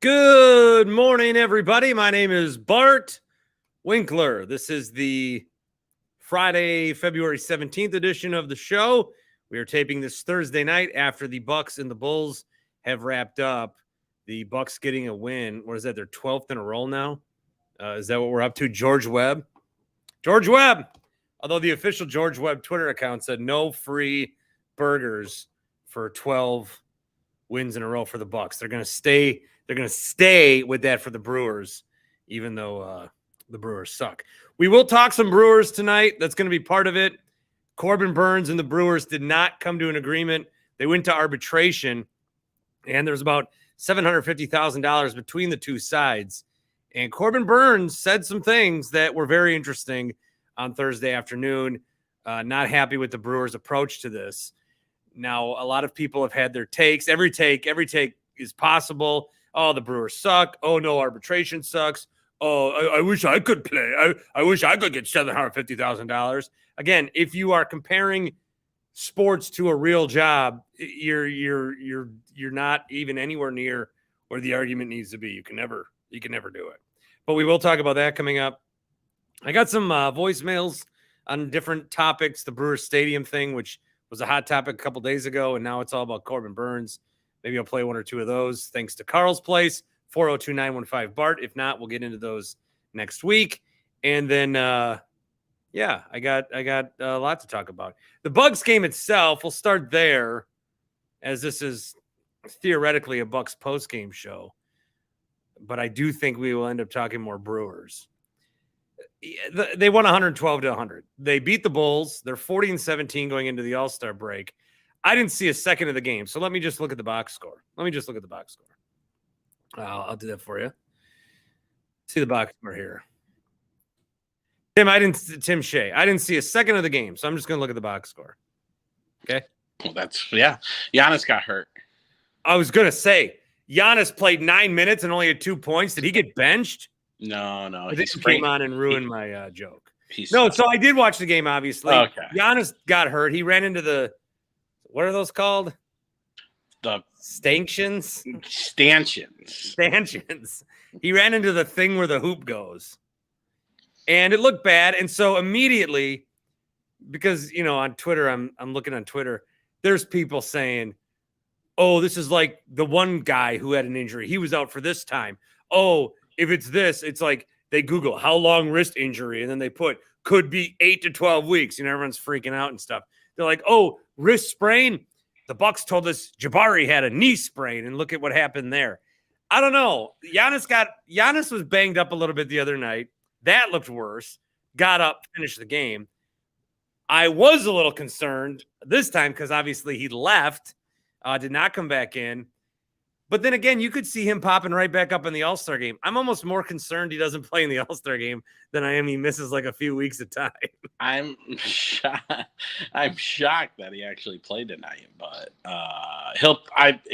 Good morning, everybody. My name is Bart Winkler. This is the Friday, February 17th edition of the show. We are taping this Thursday night after the Bucks and the Bulls have wrapped up. The Bucks getting a win. What is that? Their 12th in a row now? Is that what we're up to? George Webb. Although the official George Webb Twitter account said no free burgers for 12 wins in a row for the Bucks. They're going to stay. They're going to stay with that for the Brewers, even though the Brewers suck. We will talk some Brewers tonight. That's going to be part of it. Corbin Burns and the Brewers did not come to an agreement. They went to arbitration, and there's about $750,000 between the two sides. And Corbin Burns said some things that were very interesting on Thursday afternoon. Not happy with the Brewers' approach to this. Now, a lot of people have had their takes. Every take is possible. Oh, the Brewers suck. Oh, no, arbitration sucks. Oh, I wish I could play. I wish I could get $750,000. Again, if you are comparing sports to a real job, you're not even anywhere near where the argument needs to be. You can never do it. But we will talk about that coming up. I got some voicemails on different topics. The Brewers Stadium thing, which was a hot topic a couple days ago, and now it's all about Corbin Burns. Maybe I'll play one or two of those. Thanks to Carl's Place, 402-915-BART. If not, we'll get into those next week. And then, I got a lot to talk about. The Bucks game itself, we'll start there, as this is theoretically a Bucks post-game show. But I do think we will end up talking more Brewers. They won 112-100. They beat the Bulls. They're 40-17 going into the All-Star break. I didn't see a second of the game, so let me just look at the box score. I'll do that for you. See the box score here. Tim Shea. I didn't see a second of the game, so I'm just going to look at the box score. Okay? Well, Giannis got hurt. I was going to say, Giannis played 9 minutes and only had 2 points. Did he get benched? No. He came on and ruined my joke. So I did watch the game, obviously. Okay. Giannis got hurt. He ran into the – what are those called? The stanchions. He ran into the thing where the hoop goes. And it looked bad. And so immediately, because, on Twitter, I'm looking on Twitter, there's people saying, oh, this is like the one guy who had an injury. He was out for this time. Oh, if it's this, it's like they Google how long wrist injury, and then they put could be 8 to 12 weeks. Everyone's freaking out and stuff. They're like, oh, wrist sprain. The Bucks told us Jabari had a knee sprain, and look at what happened there. I don't know. Giannis was banged up a little bit the other night. That looked worse. Got up, finished the game. I was a little concerned this time because obviously he left, did not come back in. But then again, you could see him popping right back up in the All-Star game. I'm almost more concerned he doesn't play in the All-Star game than I am he misses like a few weeks at a time. I'm shocked that he actually played tonight, but he'll.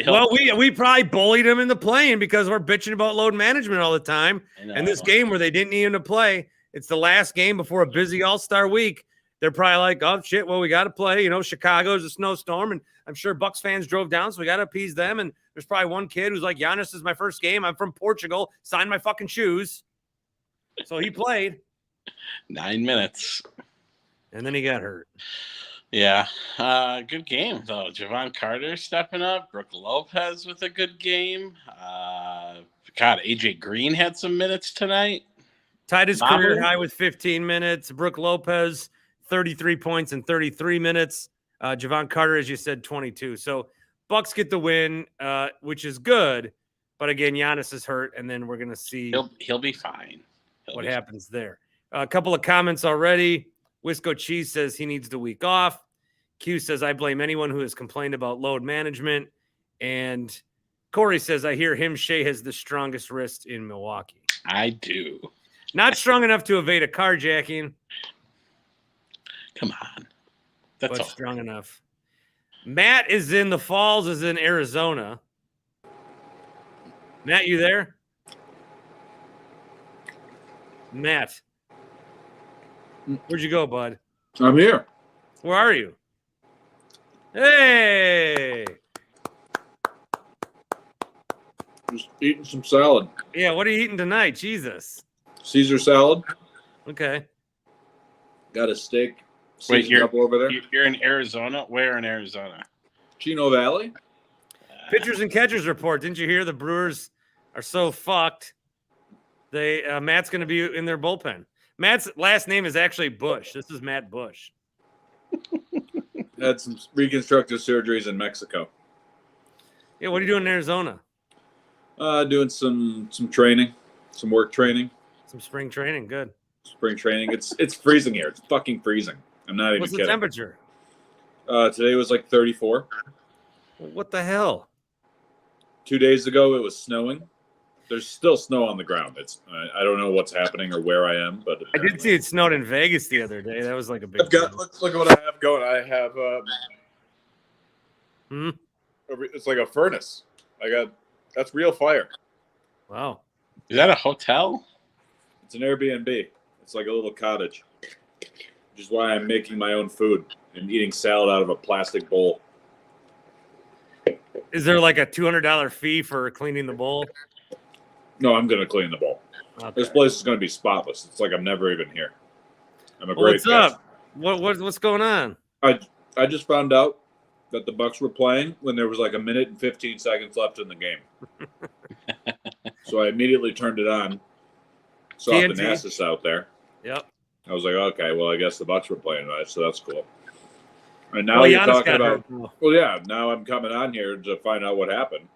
Well, we probably bullied him in the playing because we're bitching about load management all the time. And this game where they didn't need him to play, it's the last game before a busy All-Star week. They're probably like, oh, shit, well, we got to play. Chicago's a snowstorm, and I'm sure Bucks fans drove down, so we got to appease them. And there's probably one kid who's like, Giannis is my first game. I'm from Portugal. Sign my fucking shoes. So he played. 9 minutes. And then he got hurt. Yeah. Good game, though. Javon Carter stepping up. Brooke Lopez with a good game. AJ Green had some minutes tonight. Tied his career high with 15 minutes. Brooke Lopez, 33 points in 33 minutes. Javon Carter, as you said, 22. So Bucks get the win, which is good. But again, Giannis is hurt, and then we're going to see he'll be fine. What happens there. A couple of comments already. Wisco Cheese says he needs the week off. Q says, I blame anyone who has complained about load management. And Corey says, I hear Shea has the strongest wrist in Milwaukee. I do. Not strong enough to evade a carjacking. Come on. That's but strong enough. Matt is in the Falls, is in Arizona. Matt, you there? Matt. Where'd you go, bud? I'm here. Where are you? Hey! Just eating some salad. Yeah, what are you eating tonight? Jesus. Caesar salad. Okay. Got a steak. Wait, seasoned up over there. You're in Arizona? Where in Arizona? Chino Valley. Pitchers and catchers report. Didn't you hear the Brewers are so fucked? Matt's going to be in their bullpen. Matt's last name is actually Bush. This is Matt Bush. Had some reconstructive surgeries in Mexico. Yeah, what are you doing in Arizona? Doing some training, some work training. Some spring training. Good. Spring training. It's freezing here. It's fucking freezing. I'm not even What's kidding. the temperature? Today was like 34. What the hell? 2 days ago it was snowing. There's still snow on the ground. I don't know what's happening or where I am, but I did see it snowed in Vegas the other day. That was like a big. I've got. Look at what I have going. I have. It's like a furnace. That's real fire. Wow. Is that a hotel? It's an Airbnb. It's like a little cottage. Which is why I'm making my own food and eating salad out of a plastic bowl. Is there like a $200 fee for cleaning the bowl? No, I'm gonna clean the bowl. Okay. This place is gonna be spotless. It's like I'm never even here. I'm a Well, great what's guest. up? What's going on? I just found out that the Bucks were playing when there was like a minute and 15 seconds left in the game. So I immediately turned it on. Saw TNT? Thanasis out there. Yep. I was like, okay, well, I guess the Bucks were playing, right? So that's cool. And now Well, you're Giannis talking got about. hurt. Well, yeah. Now I'm coming on here to find out what happened.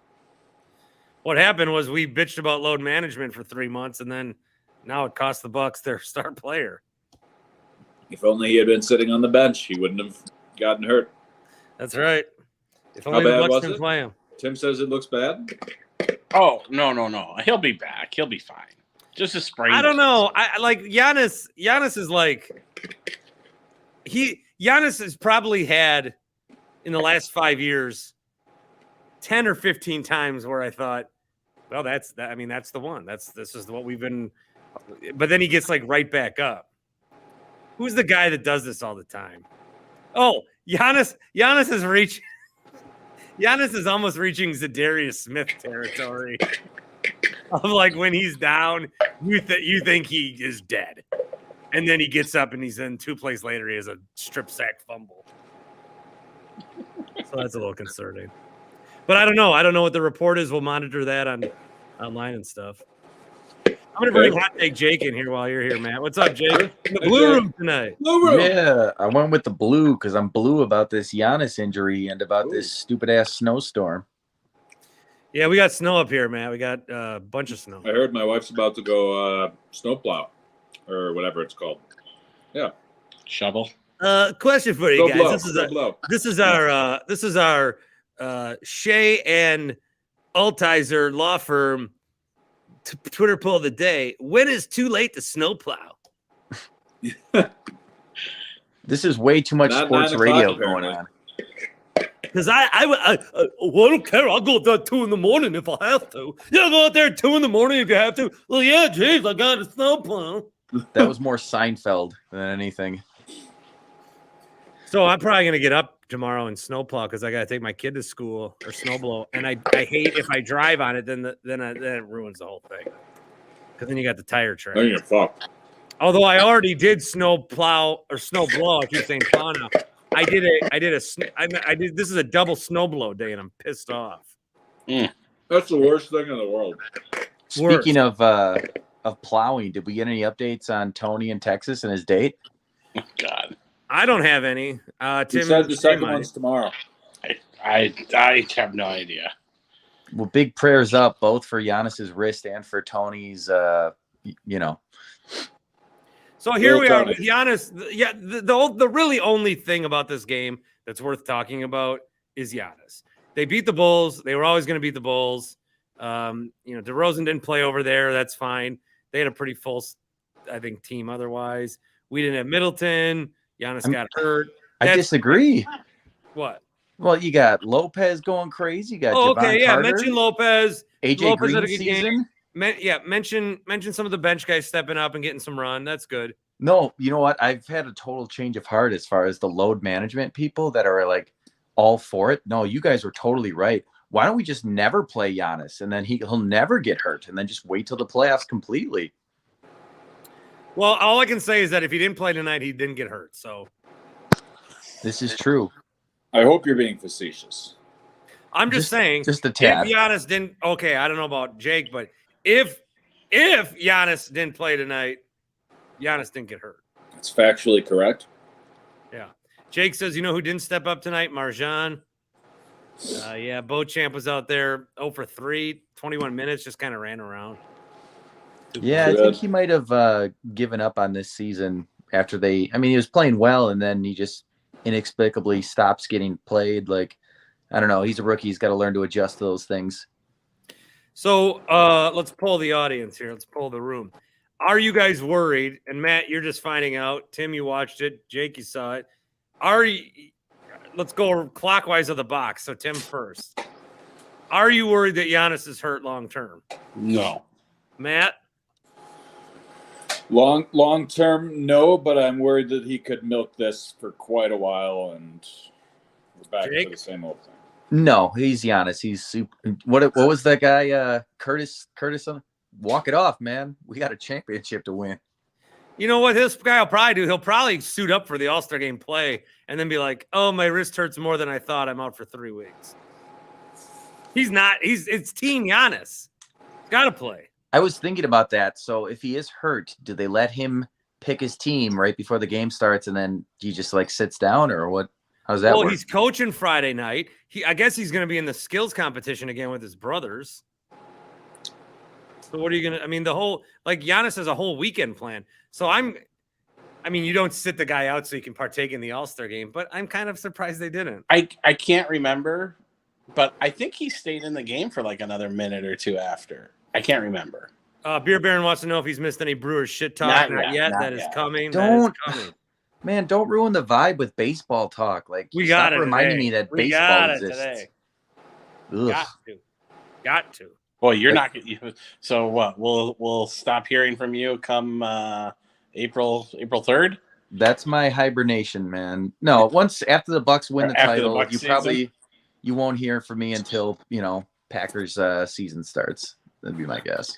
What happened was we bitched about load management for 3 months, and then now it cost the Bucks their star player. If only he had been sitting on the bench, he wouldn't have gotten hurt. That's right. If How only the bad Bucks was didn't it? play him. Tim says it looks bad. Oh, no. He'll be back. He'll be fine. Just a sprain. I don't know. I like Giannis. Giannis is like Giannis has probably had in the last 5 years 10 or 15 times where I thought, well, that's the one. This is what we've been. But then he gets like right back up. Who's the guy that does this all the time? Oh, Giannis is reaching. Giannis is almost reaching Zadarius Smith territory. Of like when he's down, you think he is dead, and then he gets up and he's in 2 plays later. He has a strip sack fumble. So that's a little concerning. But I don't know. I don't know what the report is. We'll monitor that online and stuff. I'm gonna bring Hot Take Jake in here while you're here, Matt. What's up, Jake? In the blue room tonight. Blue room. Yeah, I went with the blue because I'm blue about this Giannis injury and about this stupid ass snowstorm. Yeah, we got snow up here, Matt. We got a bunch of snow. I heard my wife's about to go snowplow or whatever it's called. Yeah. Shovel. Question for you Go guys. blow. This is our Shea and Altizer law firm Twitter poll of the day. When is too late to snowplow? This is way too much Not sports 9 o'clock, radio apparently. going on. Because I don't care. I'll go out there at 2 a.m. if I have to. Yeah, go out there at 2 a.m. if you have to. Well, yeah, geez, I got a snowplow. That was more Seinfeld than anything. So I'm probably gonna get up tomorrow and snowplow because I gotta take my kid to school or snowblow, and I hate if I drive on it, then it ruins the whole thing. Because then you got the tire track. Then you're fucked. Although I already did snowplow or snowblow, I keep saying plow now. I did. This is a double snowblow day, and I'm pissed off. That's the worst thing in the world. Speaking of plowing, did we get any updates on Tony in Texas and his date? Oh, God. I don't have any. He Tim said the second might. one's tomorrow. I have no idea. Well, big prayers up both for Giannis's wrist and for Tony's. So here we are Tony. with Giannis. Yeah, the really only thing about this game that's worth talking about is Giannis. They beat the Bulls. They were always going to beat the Bulls. DeRozan didn't play over there. That's fine. They had a pretty full, I think, team otherwise. We didn't have Middleton. Giannis got hurt. I disagree. What? Well, you got Lopez going crazy. You got okay, Javon yeah. Carter, Mention Lopez. AJ Lopez Green had a good season. Mention some of the bench guys stepping up and getting some run. That's good. No, you know what? I've had a total change of heart as far as the load management people that are like all for it. No, you guys were totally right. why don't we just never play Giannis and then he'll never get hurt and then just wait till the playoffs completely? Well, all I can say is that if he didn't play tonight, he didn't get hurt. So this is true. I hope you're being facetious. I'm just saying, just a tad. If Giannis didn't, okay, I don't know about Jake, but if Giannis didn't play tonight, Giannis didn't get hurt. That's factually correct. Yeah. Jake says, you know who didn't step up tonight? Marjan. Yeah, Beauchamp was out there 0 for 3, 21 minutes, just kind of ran around. Yeah, I think he might have given up on this season after he was playing well, and then he just inexplicably stops getting played. Like, I don't know. He's a rookie. He's got to learn to adjust to those things. So let's poll the audience here. Let's poll the room. Are you guys worried? And Matt, you're just finding out. Tim, you watched it. Jake, you saw it. Let's go clockwise of the box. So Tim first. Are you worried that Giannis is hurt long term? No. Matt? Long term, no, but I'm worried that he could milk this for quite a while, and we're back to the same old thing. No, he's Giannis. He's super. What was that guy? Curtis. Walk it off, man. We got a championship to win. You know what this guy will probably do? He'll probably suit up for the All-Star game play and then be like, "Oh, my wrist hurts more than I thought. I'm out for 3 weeks." He's not. It's Team Giannis. He's got to play. I was thinking about that. So if he is hurt, do they let him pick his team right before the game starts, and then he just like sits down, or what? How's that work? He's coaching Friday night. I guess he's going to be in the skills competition again with his brothers. So what are you going to? I mean, Giannis has a whole weekend plan. So you don't sit the guy out so you can partake in the All-Star game, but I'm kind of surprised they didn't. I can't remember, but I think he stayed in the game for like another minute or two after. I can't remember. Beer Baron wants to know if he's missed any Brewers shit talk. Not yet. That is coming. Don't ruin the vibe with baseball talk. Like, we got it. Reminding me that baseball exists. Today. Got to. Well, you're not. So what? We'll stop hearing from you come April 3rd. That's my hibernation, man. No, once after the Bucks win the title, you won't hear from me until Packers season starts. That'd be my guess.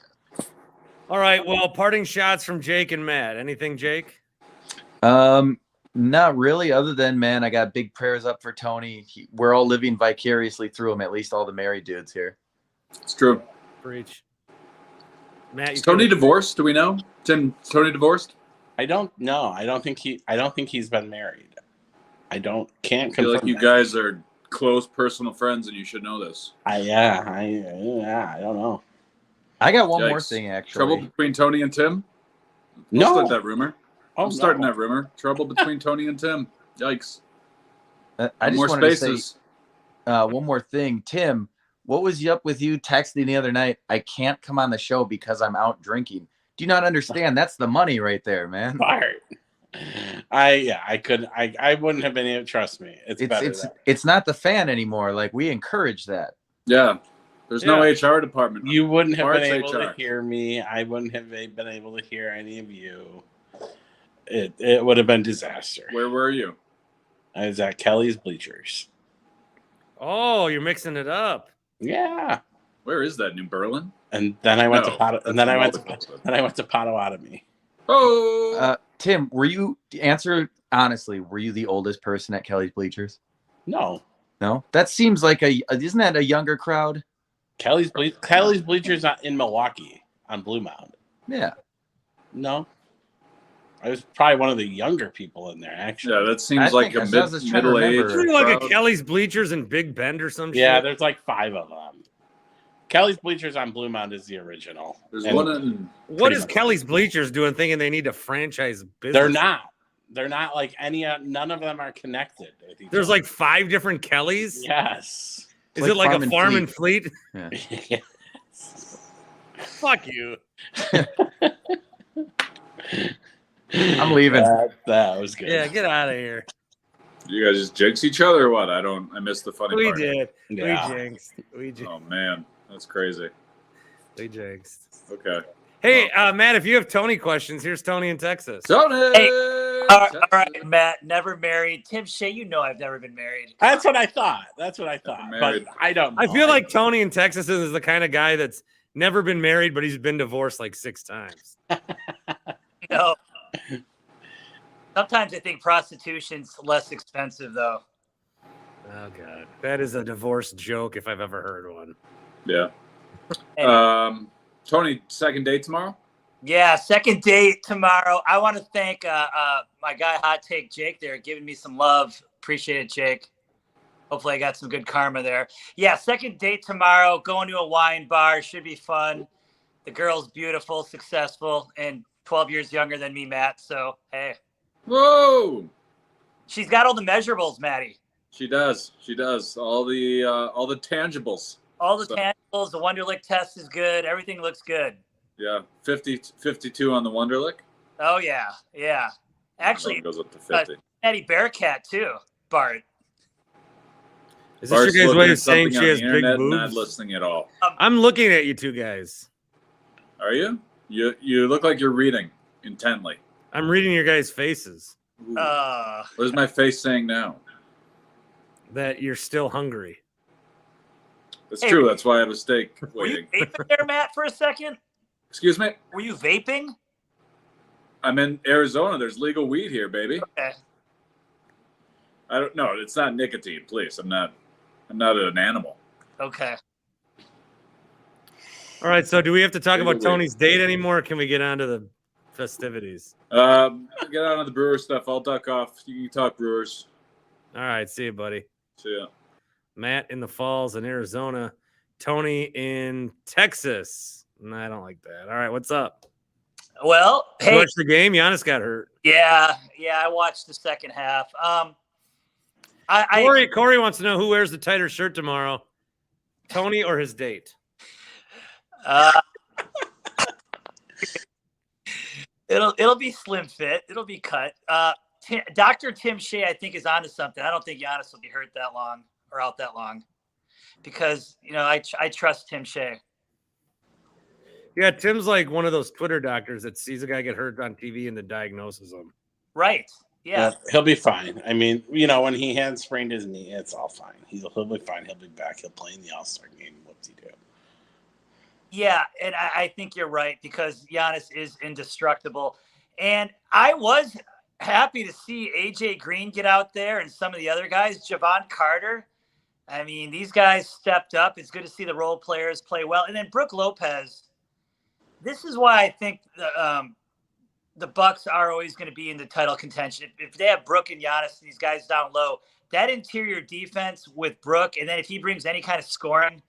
All right. Well, parting shots from Jake and Matt. Anything, Jake? Not really. Other than, man, I got big prayers up for Tony. We're all living vicariously through him. At least all the married dudes here. It's true. Preach. Matt, is Tony divorced? Do we know? Tony divorced? I don't know. I don't think he's been married. Can't I feel like you guys are close personal friends, and you should know this. I don't know. I got one more thing, actually. Trouble between Tony and Tim? No. Start that rumor. I'm starting that rumor. Trouble between Tony and Tim. Yikes. I just wanted to say one more thing. Tim, what was up with you texting the other night? I can't come on the show because I'm out drinking. Do you not understand? That's the money right there, man. Fire. I couldn't. I wouldn't have been able to trust me. It's not the fan anymore. Like, we encourage that. Yeah. There's no HR department. You wouldn't have been able to hear me. I wouldn't have been able to hear any of you. It would have been disaster. Where were you? I was at Kelly's Bleachers. Oh, you're mixing it up. Yeah. Where is that? New Berlin? And then I went to Potawatomi. Oh. Tim, answer honestly, were you the oldest person at Kelly's Bleachers? No. No? That seems like isn't that a younger crowd? Kelly's Bleachers not in Milwaukee on Blue Mound. Yeah. No. I was probably one of the younger people in there, actually. Yeah, that seems like a middle-aged crowd. Like a Kelly's Bleachers in Big Bend or some shit? Yeah, there's like 5 of them. Kelly's Bleachers on Blue Mound is the original. There's one. What is Kelly's Bleachers doing thinking they need a franchise business? They're not. They're not like any. None of them are connected. There's like 5 different Kellys? Yes. Is it like a farm and fleet? Yeah. Yes. Fuck you. I'm leaving. That was good. Yeah, get out of here. You guys just jinx each other or what? I missed the funny part. We did. Yeah. We jinxed. Oh, man. That's crazy. We jinxed. Okay. Hey, Matt, if you have Tony questions, here's Tony in Texas. Tony! Hey, All right, Matt, never married. Tim Shea, you know I've never been married. That's what I thought. But I don't know. I feel like Tony in Texas is the kind of guy that's never been married, but he's been divorced like 6 times. No. Sometimes I think prostitution's less expensive, though. Oh, God. That is a divorce joke if I've ever heard one. Yeah. Tony, second date tomorrow? Yeah, second date tomorrow. I want to thank my guy Hot Take Jake there, giving me some love. Appreciate it, Jake. Hopefully I got some good karma there. Yeah, second date tomorrow, going to a wine bar. Should be fun. The girl's beautiful, successful, and 12 years younger than me, Matt. So, hey. Whoa! She's got all the measurables, Matty. She does. All the tangibles. All the tangibles. The Wonderlic test is good. Everything looks good. Yeah, 52 on the Wonderlic. Oh, yeah. Yeah. Actually, it goes up to 50. Matty Bearcat, too, Bart. Is this your guys' way of saying she has big boobs? boobs? Not listening at all. I'm looking at you two guys. Are you? You look like you're reading intently. I'm reading your guys' faces. What is my face saying now? That you're still hungry. That's true. That's why I have a steak waiting. Were you vaping there, Matt, for a second? Excuse me? Were you vaping? I'm in Arizona. There's legal weed here, baby. Okay. I don't know. It's not nicotine, please. I'm not an animal. Okay. All right. So do we have to talk about Tony's date anymore? Or can we get on to the festivities? Get on to the Brewers stuff. I'll duck off. You can talk Brewers. All right. See you, buddy. See ya. Matt in the Falls in Arizona. Tony in Texas. No, I don't like that. All right. What's up? Well, hey. You watched the game? Giannis got hurt. Yeah. I watched the second half. Corey wants to know who wears the tighter shirt tomorrow, Tony or his date. It'll be slim fit. It'll be cut. Dr. Tim Shea, I think, is onto something. I don't think Giannis will be hurt that long or out that long because I trust Tim Shea. Yeah, Tim's like one of those Twitter doctors that sees a guy get hurt on TV and then diagnoses him. Right. Yeah. He'll be fine. I mean, when he had sprained his knee, it's all fine. He'll be fine. He'll be back. He'll play in the All-Star game. Whoop-de-doo. Yeah, and I think you're right because Giannis is indestructible. And I was happy to see AJ Green get out there and some of the other guys, Javon Carter. I mean, these guys stepped up. It's good to see the role players play well. And then Brook Lopez. This is why I think the Bucks are always going to be in the title contention. If they have Brook and Giannis and these guys down low, that interior defense with Brook, and then if he brings any kind of scoring,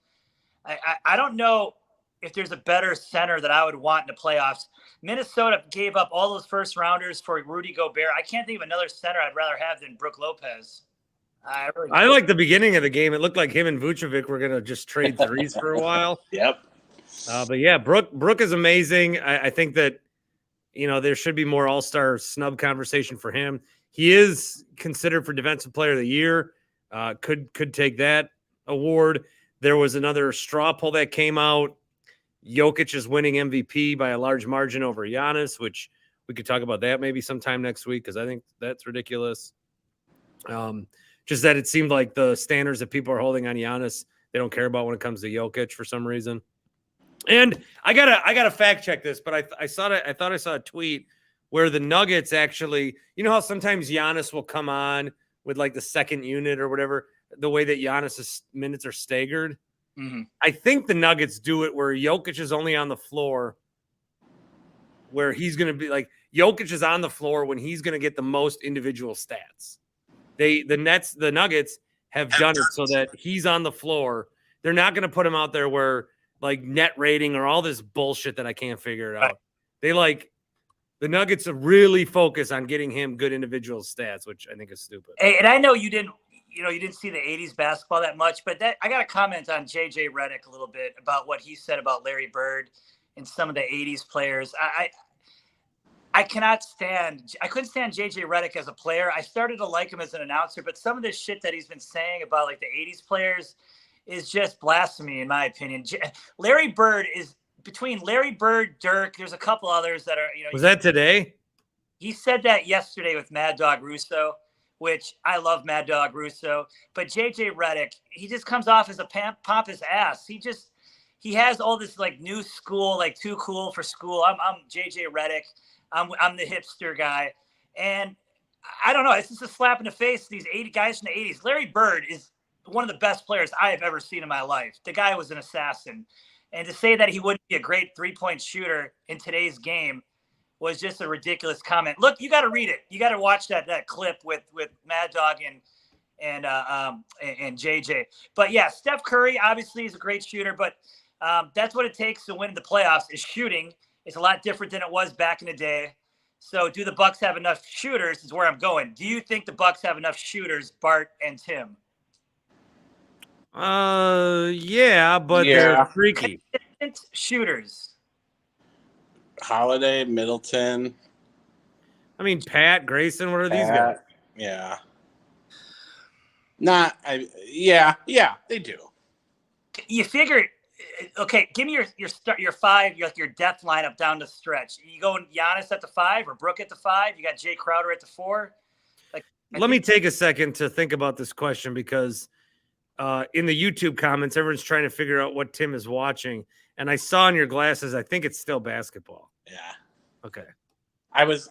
I don't know if there's a better center that I would want in the playoffs. Minnesota gave up all those first rounders for Rudy Gobert. I can't think of another center I'd rather have than Brook Lopez. I like the beginning of the game. It looked like him and Vucevic were going to just trade threes for a while. Yep. But yeah, Brook is amazing. I think that, there should be more all-star snub conversation for him. He is considered for Defensive Player of the Year. Could take that award. There was another straw poll that came out. Jokic is winning MVP by a large margin over Giannis, which we could talk about that maybe sometime next week because I think that's ridiculous. Just that it seemed like the standards that people are holding on Giannis, they don't care about when it comes to Jokic for some reason. And I gotta fact check this, but I thought I saw a tweet where the Nuggets actually, how sometimes Giannis will come on with like the second unit or whatever, the way that Giannis's minutes are staggered. Mm-hmm. I think the Nuggets do it where Jokic is only on the floor, where he's going to be like Jokic is on the floor when he's going to get the most individual stats. The Nuggets have done it so that he's on the floor. They're not going to put him out there where like net rating or all this bullshit that I can't figure it out. They the Nuggets really focus on getting him good individual stats, which I think is stupid. Hey, and I know you didn't see the 80s basketball that much, but I got to comment on JJ Redick a little bit about what he said about Larry Bird and some of the 80s players. I couldn't stand JJ Redick as a player. I started to like him as an announcer, but some of this shit that he's been saying about like the 80s players is just blasphemy, in my opinion. Larry Bird is between Larry Bird, Dirk. There's a couple others that are, Was that today? he said that yesterday with Mad Dog Russo, which I love Mad Dog Russo. But JJ Redick, he just comes off as a pompous ass. He has all this like new school, like too cool for school. I'm JJ Redick. I'm the hipster guy. And I don't know. It's just a slap in the face to these 80 guys from the 80s. Larry Bird is one of the best players I have ever seen in my life. The guy was an assassin. And to say that he wouldn't be a great three-point shooter in today's game was just a ridiculous comment. Look, you got to read it. You got to watch that clip with Mad Dog and JJ. But yeah, Steph Curry obviously is a great shooter, but that's what it takes to win the playoffs is shooting. It's a lot different than it was back in the day. So do the Bucks have enough shooters is where I'm going. Do you think the Bucks have enough shooters, Bart and Tim? Yeah, but they're freaky. Shooters. Holiday, Middleton. I mean, Pat, Grayson, what are these guys? Yeah. They do. You figure, okay, give me your five, your death lineup down the stretch. You going Giannis at the 5 or Brook at the 5? You got Jay Crowder at the 4? Let me take a second to think about this question because in the YouTube comments, everyone's trying to figure out what Tim is watching. And I saw in your glasses, I think it's still basketball. Yeah. Okay. I was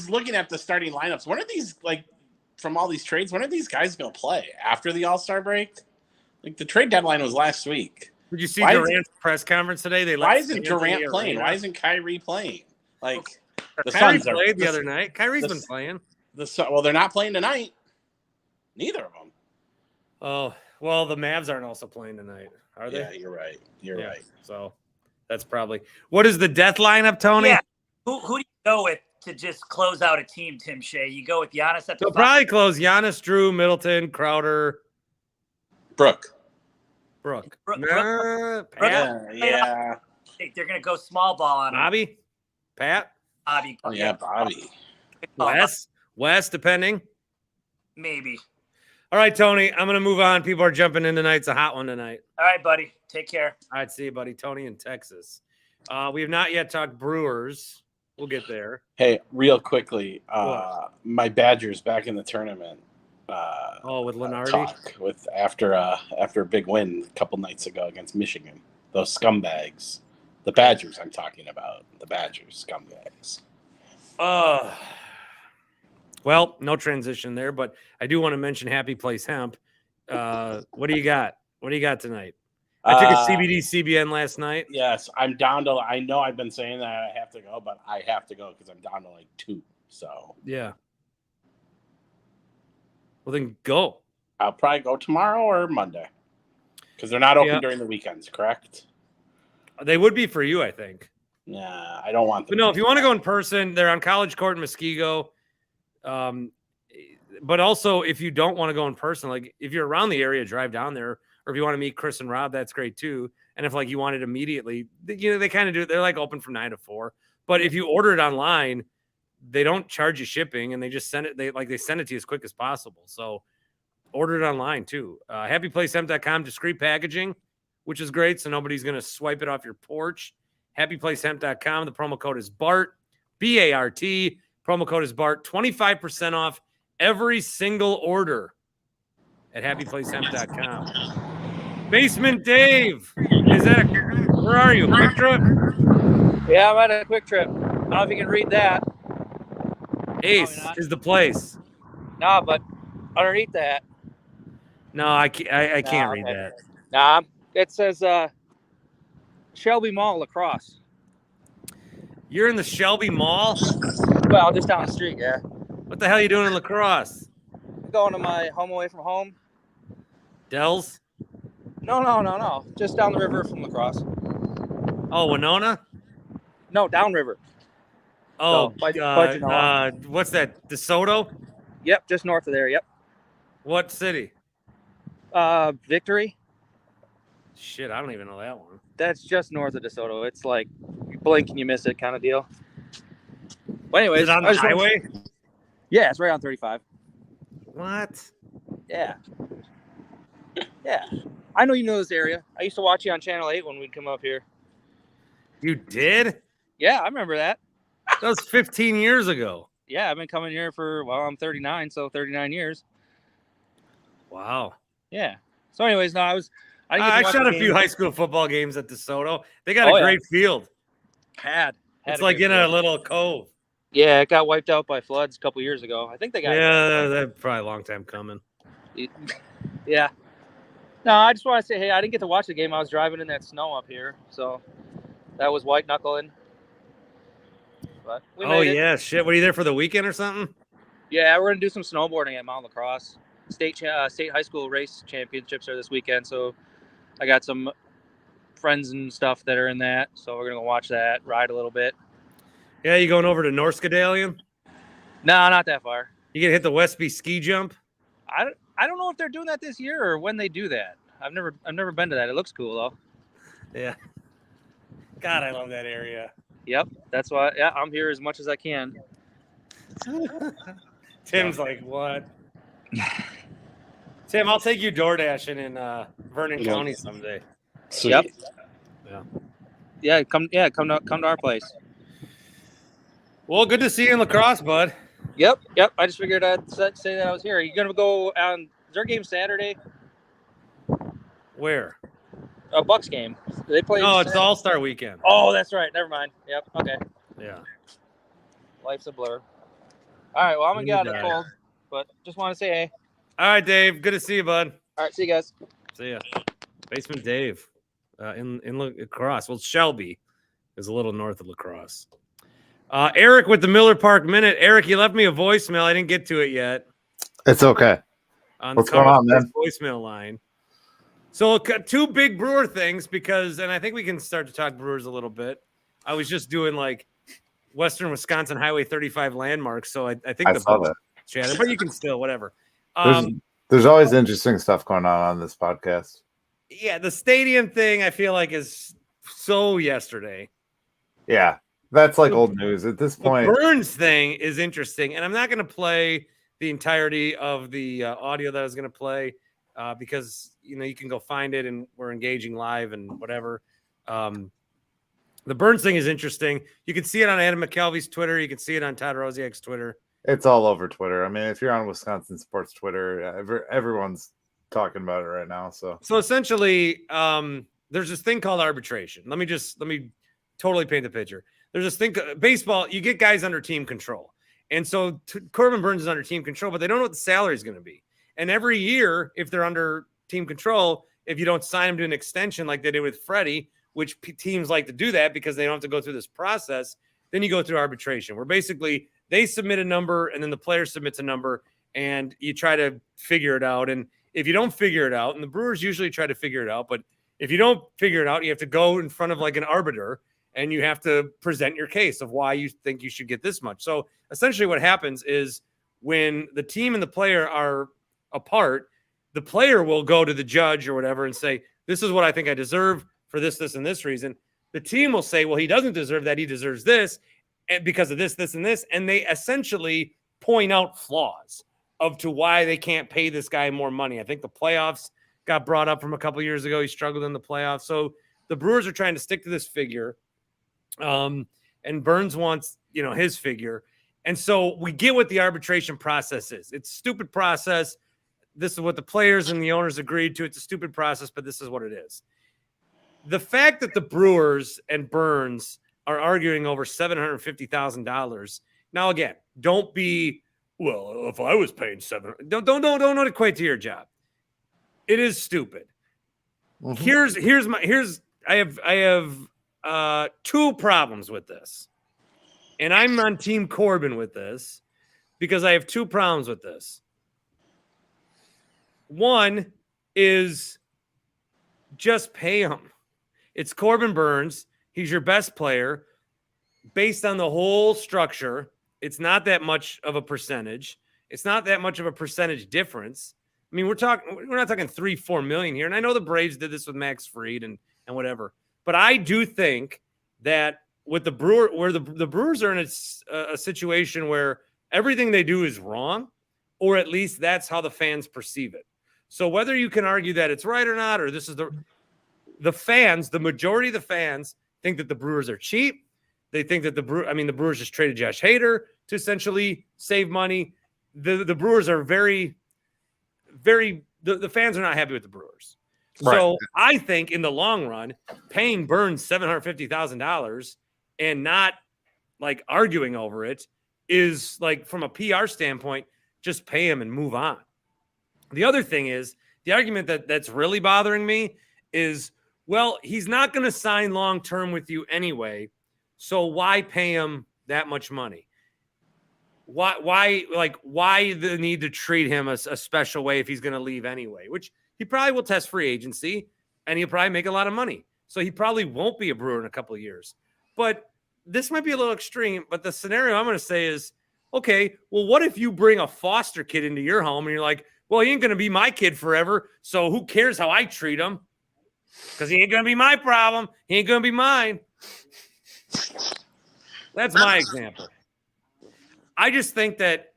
looking at the starting lineups. When are these, like, from all these trades, when are these guys going to play? After the All-Star break? Like, the trade deadline was last week. Did you see Durant's press conference today? Why isn't Durant playing? Why isn't Kyrie playing? Like, the Kyrie Suns played the other night. Kyrie's been playing. Well, they're not playing tonight. Neither of them. Oh, well, the Mavs aren't also playing tonight, are they? Yeah, you're right. You're right. So that's probably what is the death lineup, Tony? Yeah. Who do you go with to just close out a team, Tim Shea? You go with Giannis at the 5? Probably close Giannis, Drew, Middleton, Crowder, Brooke. Yeah. They're gonna go small ball on Bobby, Pat. Bobby. Oh yeah, Bobby. Wes, depending. Maybe. All right, Tony, I'm going to move on. People are jumping in tonight. It's a hot one tonight. All right, buddy. Take care. All right, see you, buddy. Tony in Texas. We have not yet talked Brewers. We'll get there. Hey, real quickly, my Badgers back in the tournament. With Lenardi? After a big win a couple nights ago against Michigan. Those scumbags. The Badgers I'm talking about. The Badgers, scumbags. Well, no transition there, but I do want to mention Happy Place Hemp. What do you got? What do you got tonight? I took a CBD CBN last night. Yes, I'm down to. I know I've been saying that I have to go, but I have to go because I'm down to like 2. So yeah. Well, then go. I'll probably go tomorrow or Monday because they're not open during the weekends. Correct? They would be for you, I think. Nah, I don't want them. But no, if you want to go in person, they're on College Court in Muskego. But also, if you don't want to go in person, like if you're around the area, drive down there. Or if you want to meet Chris and Rob, that's great too. And if like you want it immediately, they kind of do. They're like open from 9 to 4. But if you order it online, they don't charge you shipping, and they just send it. They send it to you as quick as possible. So order it online too. HappyPlaceHemp.com, discreet packaging, which is great. So nobody's gonna swipe it off your porch. HappyPlaceHemp.com. The promo code is BART, BART. Promo code is BART. 25% off every single order at HappyPlaceHemp.com. Basement Dave, where are you? Quick Trip? Yeah, I'm at a Quick Trip. I don't know if you can read that. Ace is the place. No, but underneath that. No, I can't read that. Nah, it says Shelby Mall, Lacrosse. You're in the Shelby Mall? Well, just down the street, yeah. What the hell are you doing in Lacrosse? Going to my home away from home. Dells? No. Just down the river from Lacrosse. Oh, Winona? No, downriver. Oh, so, what's that? DeSoto? Yep, just north of there, yep. What city? Victory. Shit, I don't even know that one. That's just north of DeSoto. It's like you blink and you miss it kind of deal. But anyways, is it on the highway? Yeah, it's right on 35. What? Yeah. I know you know this area. I used to watch you on Channel 8 when we'd come up here. You did? Yeah, I remember that. That was 15 years ago. Yeah, I've been coming here I'm 39, so 39 years. Wow. Yeah. So, anyways, no, I didn't get to I watch shot the a few game. high school football games at DeSoto. They got Oh, a yeah. great field. Had It's a like great in a field. little cove. Yeah, it got wiped out by floods a couple years ago. I think they got Yeah, that's probably a long time coming. Yeah. No, I just want to say, hey, I didn't get to watch the game. I was driving in that snow up here, so that was white knuckling. But we made it. Yeah, shit. Were you there for the weekend or something? Yeah, we're gonna do some snowboarding at Mount Lacrosse. State high school race championships are this weekend, so I got some friends and stuff that are in that. So we're gonna watch that, ride a little bit. Yeah, you going over to North Skadalian? No, not that far. You gonna hit the Westby ski jump? I don't know if they're doing that this year or when they do that. I've never been to that. It looks cool though. Yeah. God, I love that area. Yep, that's why. Yeah, I'm here as much as I can. Tim's like, what? Tim, I'll take you door dashing in Vernon County someday. Sweet. Yep. Yeah. Come to our place. Well, good to see you in lacrosse, bud. Yep. I just figured I'd say that I was here. Are you gonna go on? Is there a game Saturday? Where? A Bucks game. They play. Oh, it's the All-Star weekend. Oh, that's right. Never mind. Yep. Okay. Yeah. Life's a blur. All right. Well, I'm gonna get out of the Yeah. cold, but just want to say hey. All right, Dave. Good to see you, bud. All right. See you guys. See ya. Basement Dave in lacrosse. Well, Shelby is a little north of lacrosse. Eric with the Miller Park Minute. Eric, you left me a voicemail. I didn't get to it yet. It's okay. What's going on, man? Voicemail line. So two big Brewer things because, and I think we can start to talk Brewers a little bit. I was just doing like Western Wisconsin Highway 35 landmarks, so I think I the saw book's that. shattered, but you can still whatever. There's always interesting stuff going on this podcast. Yeah, the stadium thing I feel like is so yesterday. Yeah, that's like old news at this point. The Burns thing is interesting, and I'm not going to play the entirety of the audio that I was going to play because you can go find it, and we're engaging live and whatever. The Burns thing is interesting. You can see it on Adam McKelvey's Twitter. You can see it on Todd Rosiak's Twitter. It's all over Twitter. I mean, if you're on Wisconsin sports Twitter, everyone's talking about it right now. So essentially, there's this thing called arbitration. Let me totally paint the picture. There's this thing, baseball, you get guys under team control. And so Corbin Burns is under team control, but they don't know what the salary is going to be. And every year, if they're under team control, if you don't sign them to an extension like they did with Freddie, which teams like to do that because they don't have to go through this process, then you go through arbitration where basically they submit a number and then the player submits a number and you try to figure it out. And if you don't figure it out, and the Brewers usually try to figure it out, but if you don't figure it out, you have to go in front of like an arbiter and you have to present your case of why you think you should get this much. So essentially what happens is when the team and the player are apart, the player will go to the judge or whatever and say, this is what I think I deserve for this, this, and this reason. The team will say, well, he doesn't deserve that. He deserves this and because of this, this, and this. And they essentially point out flaws to why they can't pay this guy more money. I think the playoffs got brought up from a couple years ago. He struggled in the playoffs. So the Brewers are trying to stick to this figure. And Burns wants, his figure. And so we get what the arbitration process is. It's a stupid process. This is what the players and the owners agreed to. It's a stupid process, but this is what it is. The fact that the Brewers and Burns are arguing over $750,000. Now, again, don't be, well, if I was paying don't equate to your job. It is stupid. Mm-hmm. I have two problems with this. And I'm on Team Corbin with this because I have two problems with this. One is just pay him. It's Corbin Burns. He's your best player. Based on the whole structure, it's not that much of a percentage. It's not that much of a percentage difference. I mean, we're not talking 3-4 million here. And I know the Braves did this with Max Fried and whatever. But I do think that with the Brewer, where the Brewers are in a situation where everything they do is wrong, or at least that's how the fans perceive it. So whether you can argue that it's right or not, or this is the fans, the majority of the fans think that the Brewers are cheap. They think that the Brewers just traded Josh Hader to essentially save money. The Brewers are the fans are not happy with the Brewers. Right. So I think in the long run, paying Burns $750,000 and not like arguing over it is like, from a PR standpoint, just pay him and move on. The other thing is, the argument that's really bothering me is, well, he's not going to sign long-term with you anyway. So why pay him that much money? Why the need to treat him a special way if he's going to leave anyway, which he probably will test free agency and he'll probably make a lot of money. So he probably won't be a Brewer in a couple of years. But this might be a little extreme, but the scenario I'm going to say is, okay, well, what if you bring a foster kid into your home and you're like, well, he ain't going to be my kid forever, so who cares how I treat him? Because he ain't going to be my problem. He ain't going to be mine. That's my example. I just think that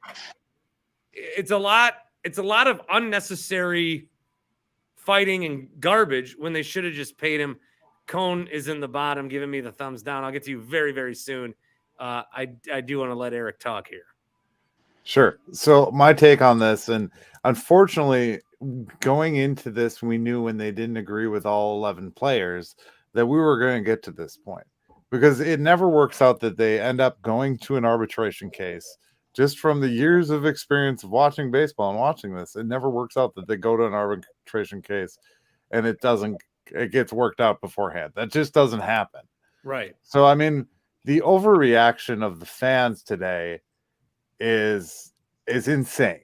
it's a lot of unnecessary fighting and garbage when they should have just paid him. Cone is in the bottom giving me the thumbs down. I'll get to you very, very soon. I do want to let Eric talk here. Sure. So my take on this, and unfortunately, going into this, we knew when they didn't agree with all 11 players that we were going to get to this point, because it never works out that they end up going to an arbitration case. Just from the years of experience of watching baseball and watching this, it never works out that they go to an arbitration case and it gets worked out beforehand. That just doesn't happen. Right. So, I mean, the overreaction of the fans today is insane.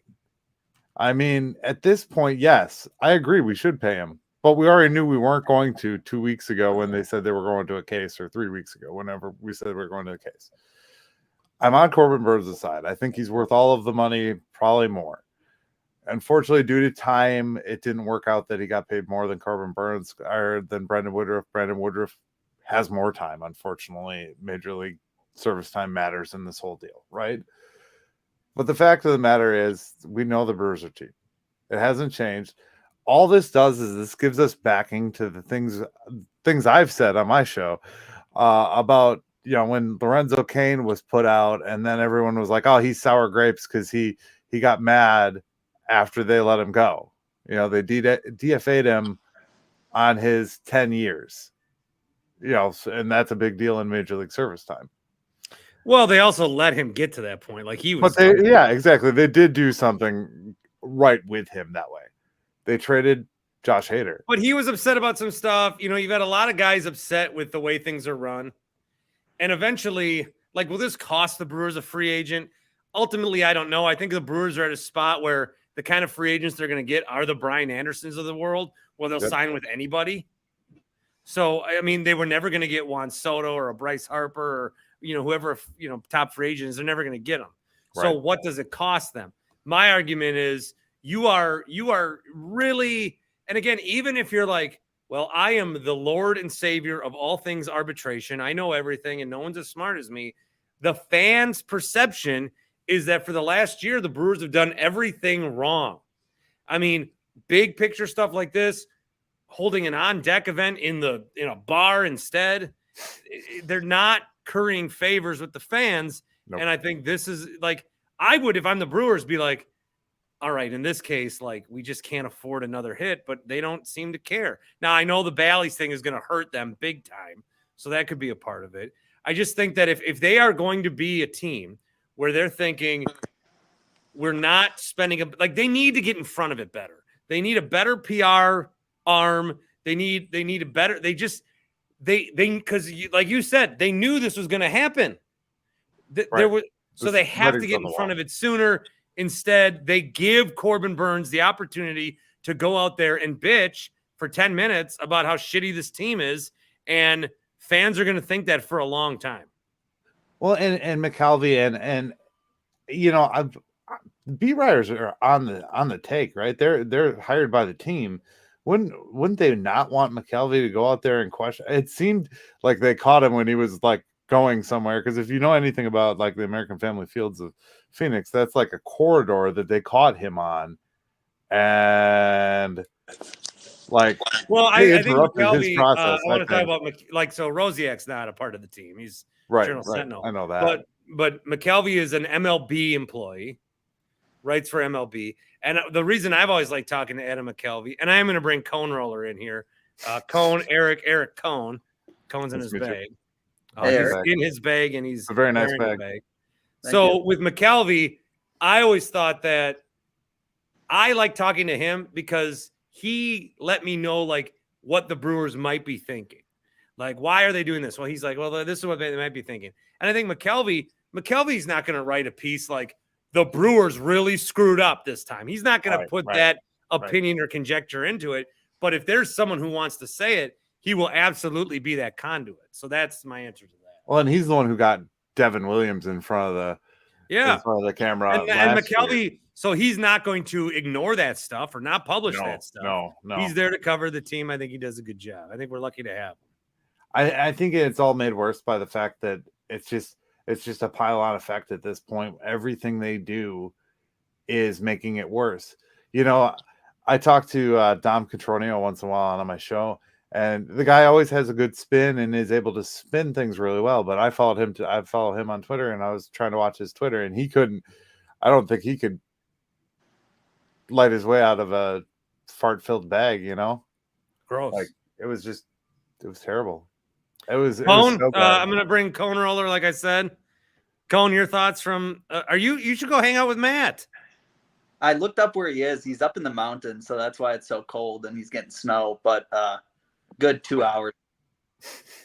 I mean, at this point, yes, I agree we should pay him, but we already knew we weren't going to 2 weeks ago when they said they were going to a case, or 3 weeks ago, whenever we said we were going to a case. I'm on Corbin Burns' side. I think he's worth all of the money, probably more. Unfortunately, due to time, it didn't work out that he got paid more than Corbin Burns or than Brendan Woodruff. Brendan Woodruff has more time, unfortunately. Major League service time matters in this whole deal, right? But the fact of the matter is, we know the Brewers are cheap. It hasn't changed. All this does is this gives us backing to the things I've said on my show about, when Lorenzo Cain was put out, and then everyone was like, oh, he's sour grapes because he got mad after they let him go. They DFA'd him on his 10 years. And that's a big deal in Major League service time. Well, they also let him get to that point. Like he was. Yeah, exactly. They did do something right with him that way. They traded Josh Hader. But he was upset about some stuff. You've had a lot of guys upset with the way things are run. And eventually, like, will this cost the Brewers a free agent? Ultimately, I don't know. I think the Brewers are at a spot where the kind of free agents they're going to get are the Brian Andersons of the world, where they'll sign with anybody. So, I mean, they were never going to get Juan Soto or a Bryce Harper or, whoever, top free agents. They're never going to get them. Right. So what does it cost them? My argument is you are really, and again, even if you're like, well, I am the Lord and Savior of all things arbitration, I know everything and no one's as smart as me. The fans' perception is that for the last year, the Brewers have done everything wrong. I mean, big picture stuff like this, holding an on-deck event in a bar instead, they're not currying favors with the fans. Nope. And I think this is like, I would, if I'm the Brewers, be like, all right, in this case, like, we just can't afford another hit, but they don't seem to care. Now, I know the Bally's thing is going to hurt them big time, so that could be a part of it. I just think that if they are going to be a team where they're thinking we're not spending they need to get in front of it better. They need a better PR arm. They need a better, because like you said, they knew this was going to happen. Right. They have to get in front of it sooner. Instead, they give Corbin Burns the opportunity to go out there and bitch for 10 minutes about how shitty this team is. And fans are going to think that for a long time. Well, and McCalvy and beat writers are on the take, right? They're hired by the team. Wouldn't they not want McCalvy to go out there and question? It seemed like they caught him when he was like going somewhere, because if you know anything about like the American Family Fields of Phoenix, that's like a corridor that they caught him on, and Like, Well, they I think interrupted his McKelvey. process, I want to I talk think. about so Rosiak's not a part of the team. He's right, Journal right. Sentinel. I know that. But McKelvey is an MLB employee, writes for MLB. And the reason I've always liked talking to Adam McKelvey, and I am going to bring Cone Roller in here. Eric Cone. Cone's in Nice his to meet you. bag. Hey, He's Eric. in his bag, and he's It's a very nice wearing bag. Thank So you. with McKelvey, I always thought that I like talking to him because he let me know like what the Brewers might be thinking. Like, why are they doing this? Well, he's like, well, this is what they might be thinking. And I think McKelvey's not going to write a piece like the Brewers really screwed up this time. He's not going to put that opinion or conjecture into it. But if there's someone who wants to say it, he will absolutely be that conduit. So that's my answer to that. Well, and he's the one who got Devin Williams in front of the camera. And McKelvey, so he's not going to ignore that stuff or not publish that stuff. No. He's there to cover the team. I think he does a good job. I think we're lucky to have him. I think it's all made worse by the fact that it's just a pile-on effect at this point. Everything they do is making it worse. You know, I talk to Dom Catronio once in a while on my show, and the guy always has a good spin and is able to spin things really well. But I follow him on Twitter, and I was trying to watch his Twitter, and he couldn't. I don't think he could light his way out of a fart-filled bag. You know, Gross. like it was terrible. It was Cone. so bad. I'm going to bring Cone Roller, like I said. Cone, your thoughts from? You should go hang out with Matt. I looked up where he is. He's up in the mountains, so that's why it's so cold and he's getting snow. But good 2 hours.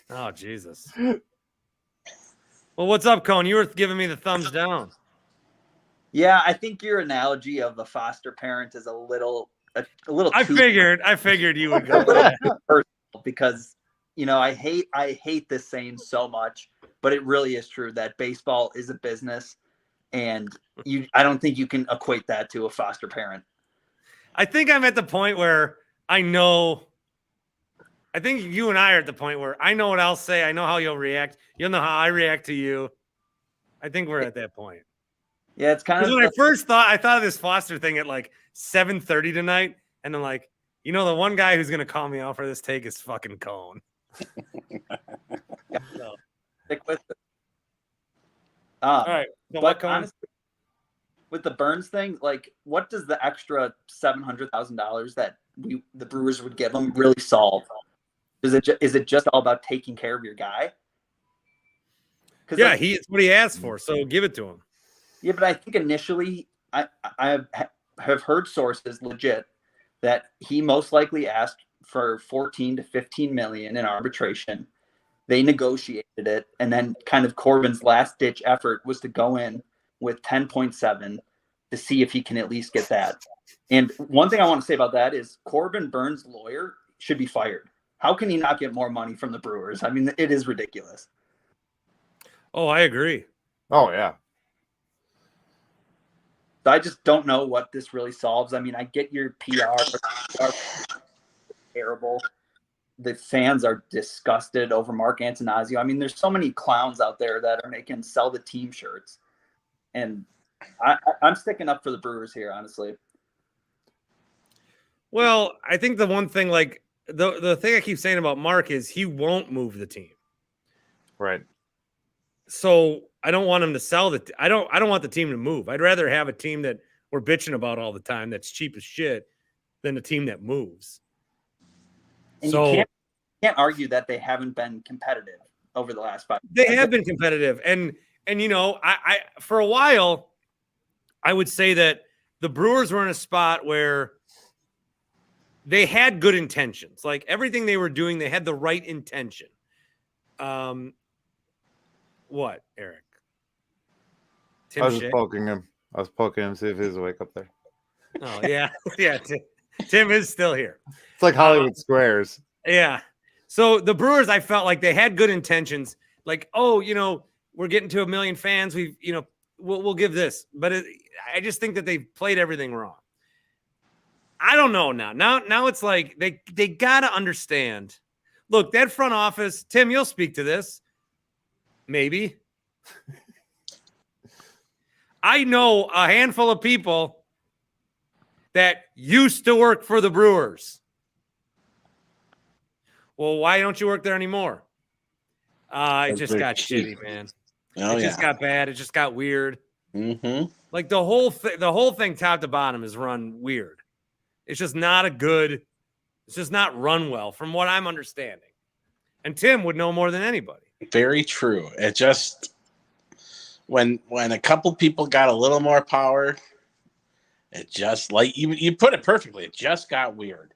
Oh Jesus. Well, what's up, Cone? You were giving me the thumbs down. Yeah, I think your analogy of the foster parent is a little I too figured you would go. a little too personal because I hate this saying so much, but it really is true that baseball is a business, and I don't think you can equate that to a foster parent. I think I'm at the point where I think you and I are at the point where I know what I'll say. I know how you'll react. You'll know how I react to you. I think we're at that point. Yeah, it's kind of when I first I thought of this Foster thing at like 7:30 tonight, and I'm like, the one guy who's gonna call me out for this take is fucking Cone. So, stick with it. All right, but honestly, with the Burns thing, like, what does the extra $700,000 that the Brewers would give him really solve? Is it just all about taking care of your guy? Yeah, it's what he asked for, so give it to him. Yeah, but I think initially I have heard sources legit that he most likely asked for 14 to 15 million in arbitration. They negotiated it, and then kind of Corbin's last ditch effort was to go in with 10.7 to see if he can at least get that. And one thing I want to say about that is Corbin Burns' lawyer should be fired. How can he not get more money from the Brewers? I mean, it is ridiculous. Oh, I agree. Oh, yeah. I just don't know what this really solves. I mean, I get your PR terrible. The fans are disgusted over Mark Antanasio. I mean, there's so many clowns out there that are making sell the team shirts. And I'm sticking up for the Brewers here, honestly. Well, I think the one thing, like the thing I keep saying about Mark is he won't move the team. Right. So I don't want him to sell I don't want the team to move. I'd rather have a team that we're bitching about all the time that's cheap as shit than a team that moves. And so you can't argue that they haven't been competitive over the last 5 years. They have been competitive. And I for a while, I would say that the Brewers were in a spot where they had good intentions. Like everything they were doing, they had the right intention. What, Eric? I was just poking him. I was poking him, see if he's awake up there. Oh, yeah. Yeah. Tim is still here. It's like Hollywood Squares. Yeah. So the Brewers, I felt like they had good intentions. Like, we're getting to 1 million fans. We'll give this. But I just think that they played everything wrong. I don't know now. Now it's like they got to understand. Look, that front office, Tim, you'll speak to this. Maybe. I know a handful of people that used to work for the Brewers. Well, why don't you work there anymore? It just got shitty, man. Oh, it just got bad. It just got weird. Mm-hmm. Like the whole thing, top to bottom, is run weird. It's just not it's just not run well, from what I'm understanding. And Tim would know more than anybody. Very true. It just when a couple people got a little more power, it just, like you put it perfectly, it just got weird.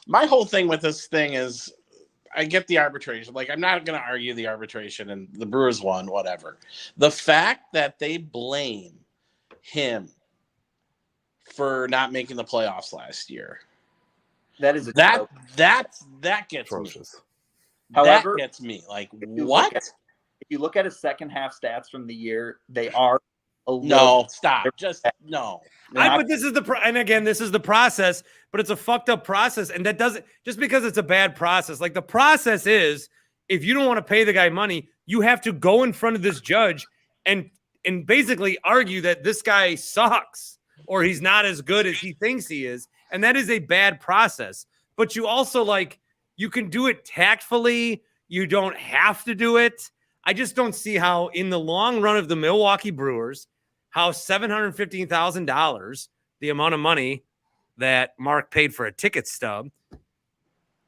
My whole thing with this thing is, I get the arbitration. Like, I'm not going to argue the arbitration, and the Brewers won, whatever. The fact that they blame him for not making the playoffs last year, that is that gets Atrocious. me. However, that gets me. Like, what? If you look at his second half stats from the year, they are a little. No, stop. Just no. But this is and again, this is the process, but it's a fucked up process. And that doesn't, just because it's a bad process, like the process is, if you don't want to pay the guy money, you have to go in front of this judge and basically argue that this guy sucks or he's not as good as he thinks he is. And that is a bad process. But you also, like, you can do it tactfully. You don't have to do it. I just don't see how, in the long run of the Milwaukee Brewers, how $715,000, the amount of money that Mark paid for a ticket stub,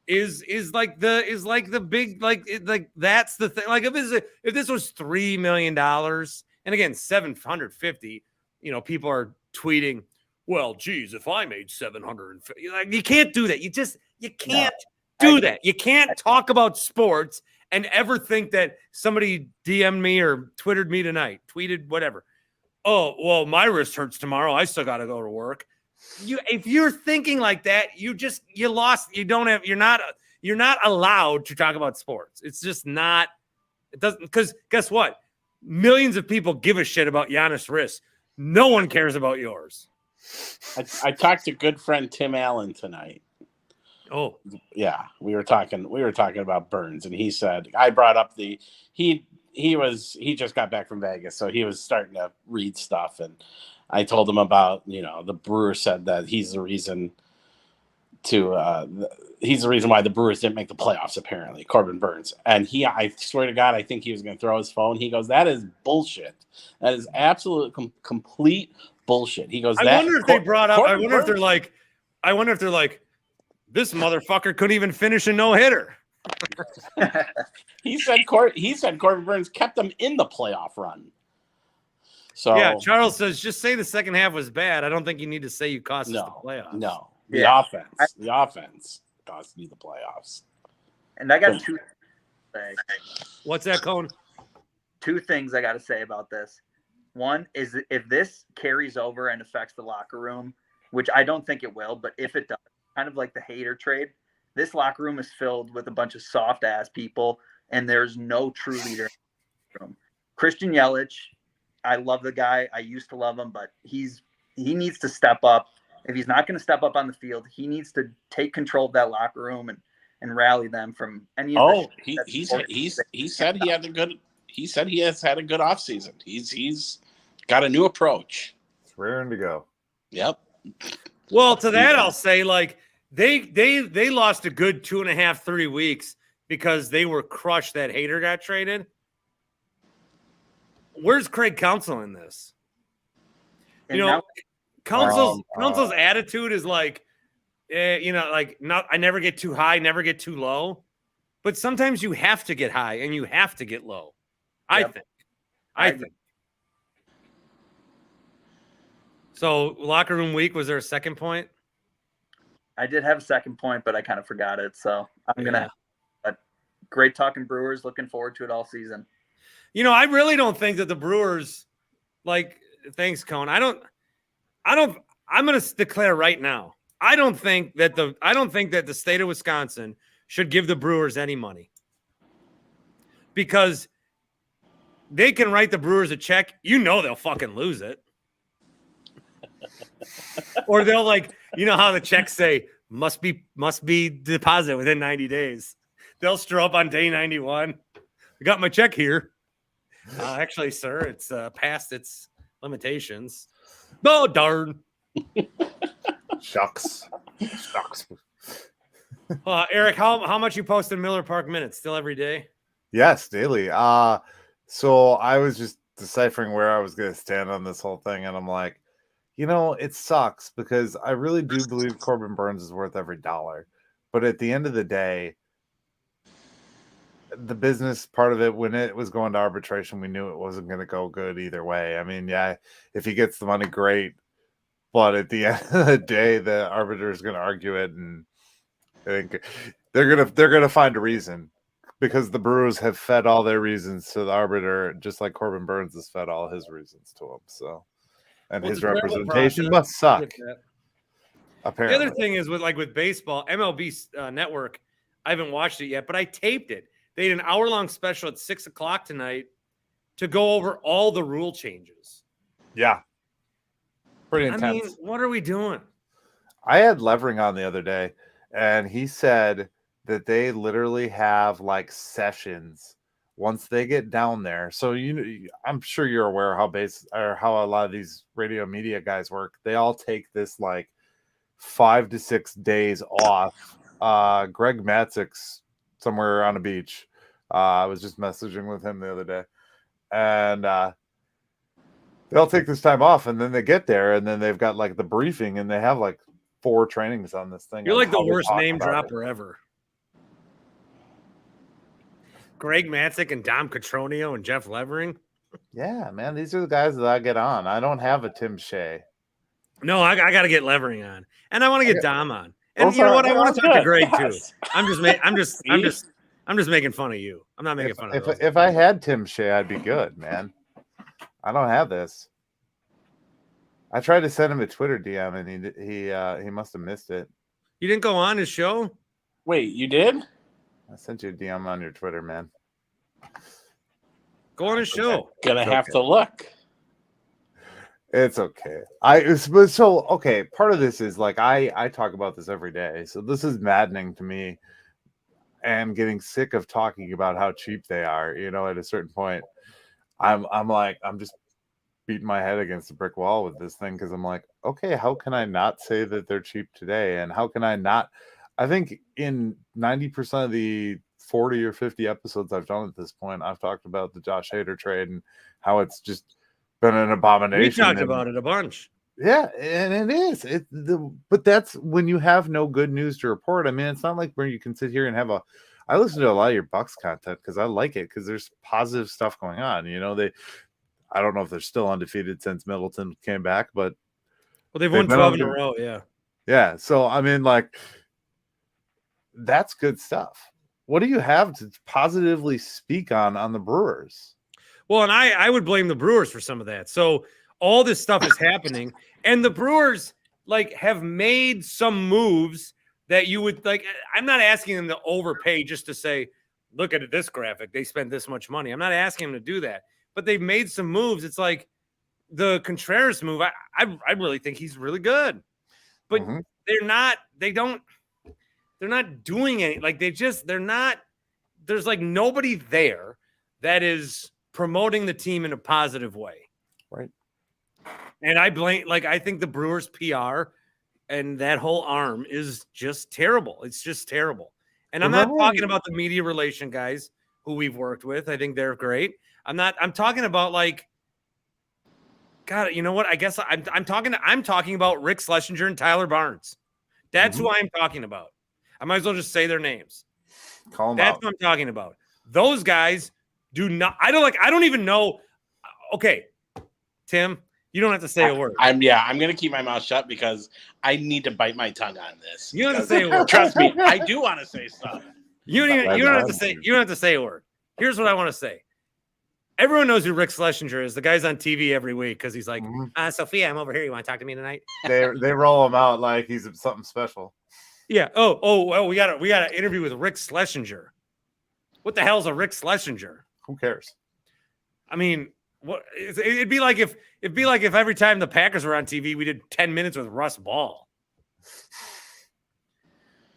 is like the big, like that's the thing. Like, if this was $3 million, and again, 750, people are tweeting, well, geez, if I made 750, like, you can't do that. You can't do that. You can't talk about sports and ever think that somebody DM'd me or tweeted whatever. Oh, well, my wrist hurts tomorrow, I still got to go to work. If you're thinking like that, you lost. You're not allowed to talk about sports. It's just not. It doesn't, because guess what? Millions of people give a shit about Giannis' wrist. No one cares about yours. I talked to good friend Tim Allen tonight. Oh, yeah, we were talking about Burns, and he said, I brought up he just got back from Vegas, so he was starting to read stuff, and I told him about, the Brewers said that he's the reason why the Brewers didn't make the playoffs, apparently, Corbin Burns. And I swear to God, I think he was going to throw his phone. He goes, that is bullshit. That is absolute complete bullshit. He goes, I wonder if they brought up, I wonder if they're like, this motherfucker couldn't even finish a no-hitter. He said Corbin Burns kept them in the playoff run. So yeah, Charles says, just say the second half was bad. I don't think you need to say you cost us the playoffs. No, the offense cost you the playoffs. And I got two things. What's that, Cone? Two things I got to say about this. One is, if this carries over and affects the locker room, which I don't think it will, but if it does, kind of like the Hader trade, this locker room is filled with a bunch of soft ass people, and there's no true leader in the room. Christian Yelich, I love the guy. I used to love him, but he needs to step up. If he's not going to step up on the field, he needs to take control of that locker room and rally them from any of he said he has had a good offseason. He's got a new approach. It's raring to go. Yep. Well, to that I'll say, like, they lost a good 2.5, 3 weeks because they were crushed that Hader got traded. Where's Craig Counsell in this? Counsell's attitude is like, I never get too high, never get too low. But sometimes you have to get high and you have to get low. Yep. I think. So, locker room week, was there a second point? I did have a second point, but I kind of forgot it. So I'm gonna. But great talking Brewers. Looking forward to it all season. I really don't think that the Brewers, like, thanks, Cone. I'm going to declare right now. I don't think that the state of Wisconsin should give the Brewers any money, because they can write the Brewers a check. They'll fucking lose it. Or they'll, like, how the checks say must be deposited within 90 days. They'll stir up on day 91. I got my check here. Actually, sir, it's past its limitations. Oh, darn. Shucks. Eric, how much you post in Miller Park Minutes? Still every day? Yes, daily. So I was just deciphering where I was going to stand on this whole thing, and I'm like, it sucks because I really do believe Corbin Burns is worth every dollar. But at the end of the day, the business part of it, when it was going to arbitration, we knew it wasn't going to go good either way. I mean, yeah, if he gets the money, great. But at the end of the day, the arbiter is going to argue it, and I think they're gonna find a reason because the Brewers have fed all their reasons to the arbiter, just like Corbin Burns has fed all his reasons to him. So, and Well, his it's a terrible representation process. must suck. Get that. Apparently, The other thing is with baseball, MLB Network. I haven't watched it yet, but I taped it. They had an hour-long special at 6:00 tonight to go over all the rule changes. yeah, pretty intense. I mean, what are we doing? I had Levering on the other day, and he said that they literally have like sessions once they get down there. So I'm sure you're aware how a lot of these radio media guys work. They all take this like 5 to 6 days off. Greg Matzik's somewhere on a beach. I was just messaging with him the other day, and they'll take this time off, and then they get there, and then they've got like the briefing, and they have like 4 trainings on this thing. You're like the worst name dropper ever. Greg Matzik and Dom Catronio and Jeff Levering. Yeah, man, these are the guys that I get on. I don't have a Tim Shea. No, I got to get Levering on, and I want to get Dom on. And you know what? I want to talk to Greg too. I'm just making fun of you. I'm not making fun of those. If I had Tim Shea, I'd be good, man. I don't have this. I tried to send him a Twitter DM, and he must have missed it. You didn't go on his show? Wait, you did? I sent you a DM on your Twitter, man. Go on his show. Gonna have to look. It's okay. Okay. Part of this is like I talk about this every day, so this is maddening to me, and getting sick of talking about how cheap they are. At a certain point, I'm just beating my head against a brick wall with this thing because I'm like, okay, how can I not say that they're cheap today, and how can I not? I think in 90% of the 40 or 50 episodes I've done at this point, I've talked about the Josh Hader trade and how it's just been an abomination. We talked about it a bunch. Yeah, and it is. But that's when you have no good news to report. I mean, it's not like where you can sit here and have I listen to a lot of your Bucks content because I like it because there's positive stuff going on. I don't know if they're still undefeated since Middleton came back, but they've won 12 in a row. Yeah. Yeah. So I mean, like, that's good stuff. What do you have to positively speak on the Brewers? Well, and I would blame the Brewers for some of that. So all this stuff is happening, and the Brewers have made some moves that you would like. I'm not asking them to overpay just to say, look at this graphic. They spent this much money. I'm not asking them to do that, but they've made some moves. It's like the Contreras move. I really think he's really good, but they're not doing any, they're not, there's nobody there that is promoting the team in a positive way. Right. And I think the Brewers PR and that whole arm is just terrible. It's just terrible. And I'm not talking about the media relation guys who we've worked with. I think they're great. I'm talking about God, you know what? I guess I'm talking about Rick Schlesinger and Tyler Barnes. That's who I'm talking about. I might as well just say their names. That's what I'm talking about. Those guys do not. I don't even know. Okay, Tim, you don't have to say a word. I'm going to keep my mouth shut because I need to bite my tongue on this. You don't have to say a word. Trust me, I do want to say stuff. You don't have to say a word. Here's what I want to say. Everyone knows who Rick Schlesinger is. The guy's on TV every week because he's like, Sophia, I'm over here. You want to talk to me tonight? They roll him out like he's something special. Yeah. Oh, we got an interview with Rick Schlesinger. What the hell's a Rick Schlesinger? Who cares? I mean, what it'd be like if every time the Packers were on TV, we did 10 minutes with Russ Ball.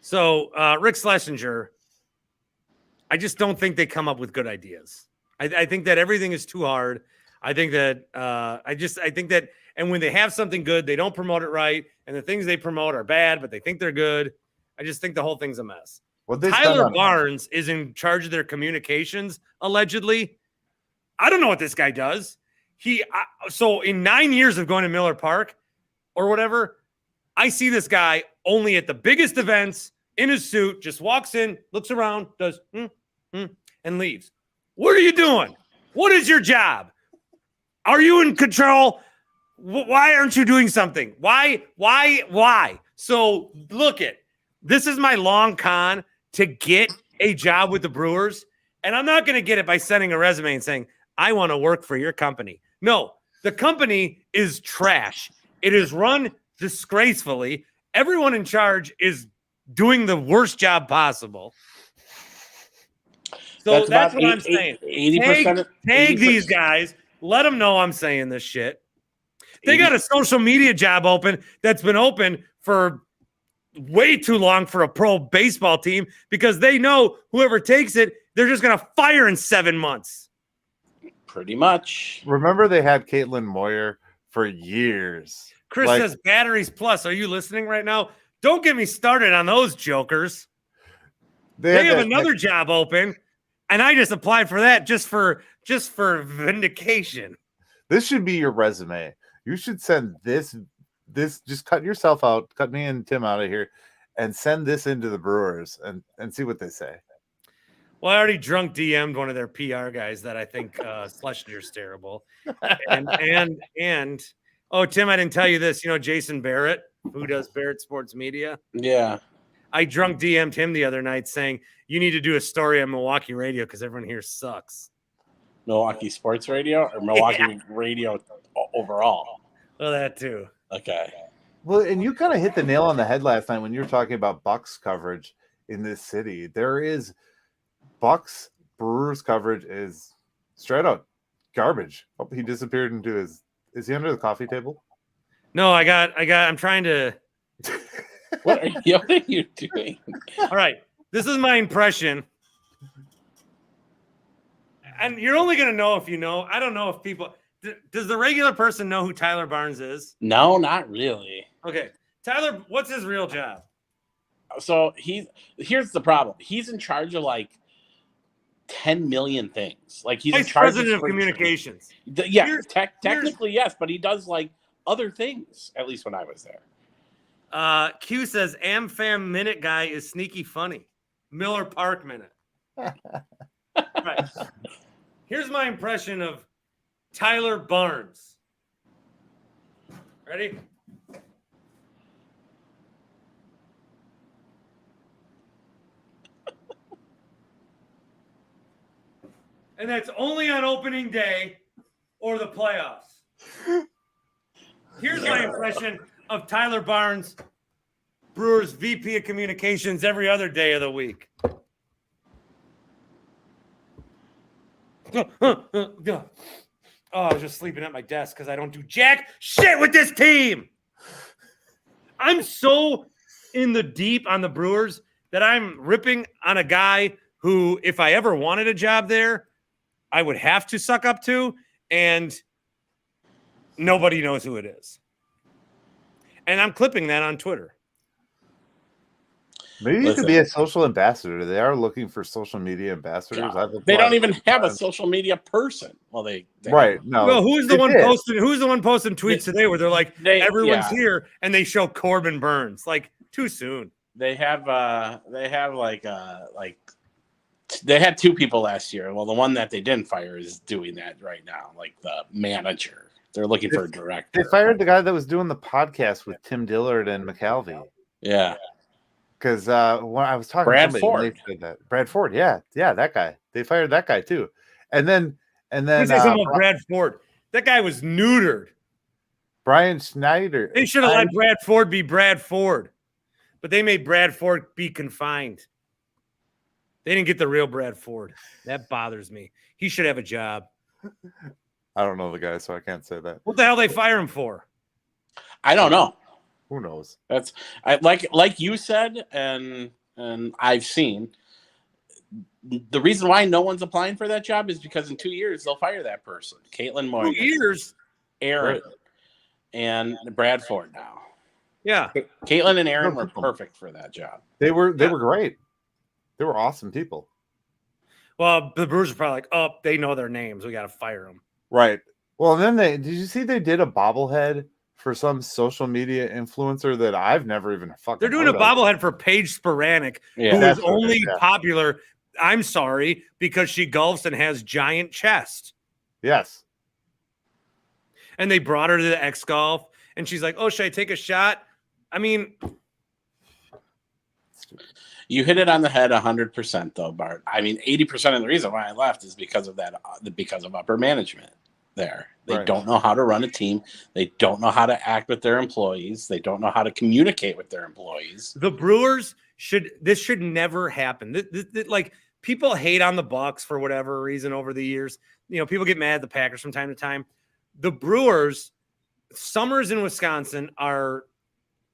So Rick Schlesinger, I just don't think they come up with good ideas. I think that everything is too hard. I think that and when they have something good, they don't promote it right, and the things they promote are bad, but they think they're good. I just think the whole thing's a mess. What they Tyler Barnes is in charge of their communications, allegedly. I don't know what this guy does. So in 9 years of going to Miller Park or whatever, I see this guy only at the biggest events in his suit, just walks in, looks around, does and leaves. What are you doing? What is your job? Are you in control? Why aren't you doing something? Why? So look this is my long con to get a job with the Brewers. And I'm not going to get it by sending a resume and saying, I want to work for your company. No, the company is trash. It is run disgracefully. Everyone in charge is doing the worst job possible. So that's what I'm saying. 80%. Tag these guys. Let them know I'm saying this shit. They got a social media job open that's been open for way too long for a pro baseball team because they know whoever takes it, they're just going to fire in 7 months. Pretty much. Remember they had Caitlin Moyer for years. Chris says batteries plus. Are you listening right now? Don't get me started on those jokers. They have another job open, and I just applied for that just for vindication. This should be your resume. You should send this just cut yourself out, cut me and Tim out of here, and send this into the Brewers and see what they say. Well, I already drunk DM'd one of their PR guys that I think Schlesinger's terrible. And oh, Tim, I didn't tell you this. You know Jason Barrett, who does Barrett Sports Media? Yeah. I drunk DM'd him the other night saying, you need to do a story on Milwaukee radio because everyone here sucks. Milwaukee Sports Radio or Milwaukee Radio overall? Well, that too. Okay. Well, and you kind of hit the nail on the head last night when you were talking about Bucks coverage in this city. There is Bucks Brewers coverage is straight out garbage. Oh, he disappeared into his. Is he under the coffee table? No, I'm trying to. What are you doing? All right. This is my impression. And you're only going to know if you know. I don't know if people. Does the regular person know who Tyler Barnes is? No, not really. Okay. Tyler, what's his real job? So here's the problem. He's in charge of like 10 million things. Like he's Vice in charge president of communications. Yeah, technically yes, but he does like other things. At least when I was there. Q says AmFam Minute guy is sneaky funny. Miller Park Minute. Right. Here's my impression of Tyler Barnes. Ready? And that's only on opening day or the playoffs. Here's my impression of Tyler Barnes, Brewers VP of Communications every other day of the week. Oh, I was just sleeping at my desk because I don't do jack shit with this team. I'm so in the deep on the Brewers that I'm ripping on a guy who, if I ever wanted a job there, I would have to suck up to, and nobody knows who it is. And I'm clipping that on Twitter. Maybe you could be a social ambassador. They are looking for social media ambassadors. They don't even have a social media person. Well, they right. No. Well, who's the one posting tweets today where they're like, everyone's here, and they show Corbin Burns? Like, too soon. They had two people last year. Well, the one that they didn't fire is doing that right now, like the manager. They're looking for a director. They fired the guy that was doing the podcast with Tim Dillard and McAlvey. Yeah. Because when I was talking Brad to Ford. they said that. Brad Ford, yeah, that guy. They fired that guy too. And then Brad Ford. That guy was neutered. Brian Schneider. They should have let Brad Ford be Brad Ford. But they made Brad Ford be confined. They didn't get the real Brad Ford. That bothers me. He should have a job. I don't know the guy, so I can't say that. What the hell they fire him for? I don't know. Who knows? That's like you said, and I've seen. The reason why no one's applying for that job is because in 2 years they'll fire that person. Caitlin Moyer. 2 years? Aaron. And Brad Ford now. Yeah. Caitlin and Aaron were perfect for that job. They were great. They were awesome people. Well, the Brewers are probably like, oh, they know their names. We got to fire them. Right. Well, and then did you see they did a bobblehead for some social media influencer that I've never even fucking They're doing a heard of? bobblehead for Paige Sporanic, Yeah, who is that's what it only is, yeah. popular, I'm sorry, because she golfs and has giant chest. Yes. And they brought her to the X Golf, and she's like, oh, should I take a shot? I mean, You hit it on the head 100%, though, Bart. I mean, 80% of the reason why I left is because of that, because of upper management there. They Right. don't know how to run a team. They don't know how to act with their employees. They don't know how to communicate with their employees. the Brewers this should never happen. Like, people hate on the Bucks for whatever reason over the years. You know, people get mad at the Packers from time to time. The Brewers, summers in Wisconsin are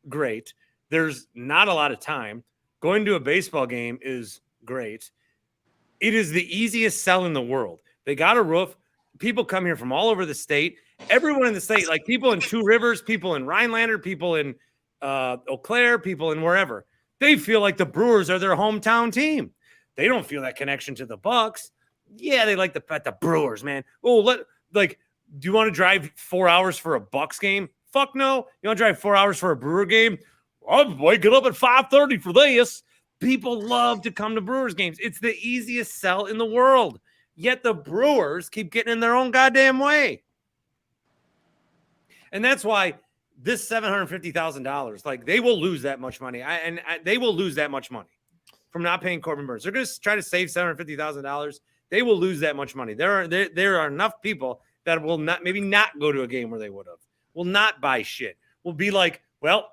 great. There's not a lot of time. Going to a baseball game is great. It is the easiest sell in the world. They got a roof. People come here from all over the state. Everyone in the state, like people in Two Rivers, people in Rhinelander, people in Eau Claire, people in wherever, they feel like the Brewers are their hometown team. They don't feel that connection to the Bucks. Yeah, they like the Brewers, man. Oh, do you want to drive 4 hours for a Bucks game? Fuck no. You want to drive 4 hours for a Brewer game? I'm waking up at 5:30 for this. People love to come to Brewers games. It's the easiest sell in the world. Yet the Brewers keep getting in their own goddamn way. And that's why this $750,000, like, they will lose that much money. They will lose that much money from not paying Corbin Burns. They're going to try to save $750,000. They will lose that much money. There are enough people that will not go to a game where they would have, will not buy shit, will be like, well,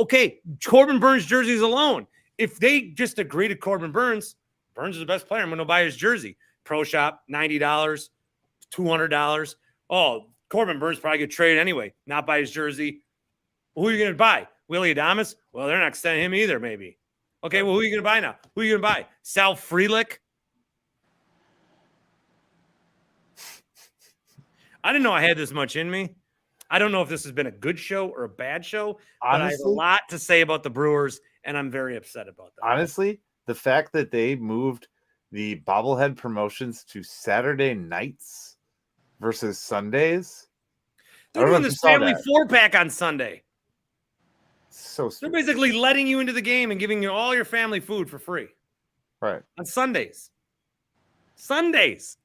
okay, Corbin Burns jerseys alone. If they just agree to Corbin Burns is the best player, I'm going to buy his jersey. Pro shop, $90, $200. Oh, Corbin Burns probably get traded anyway. Not buy his jersey. Who are you going to buy? Willie Adames? Well, they're not extending him either, maybe. Okay, well, who are you going to buy now? Who are you going to buy? Sal Frelick? I didn't know I had this much in me. I don't know if this has been a good show or a bad show, but I have a lot to say about the Brewers, and I'm very upset about that. Honestly, the fact that they moved the bobblehead promotions to Saturday nights versus Sundays. They're doing this family 4-pack on Sunday. So They're stupid. basically letting you into the game and giving you all your family food for free. Right. On Sundays. Sundays.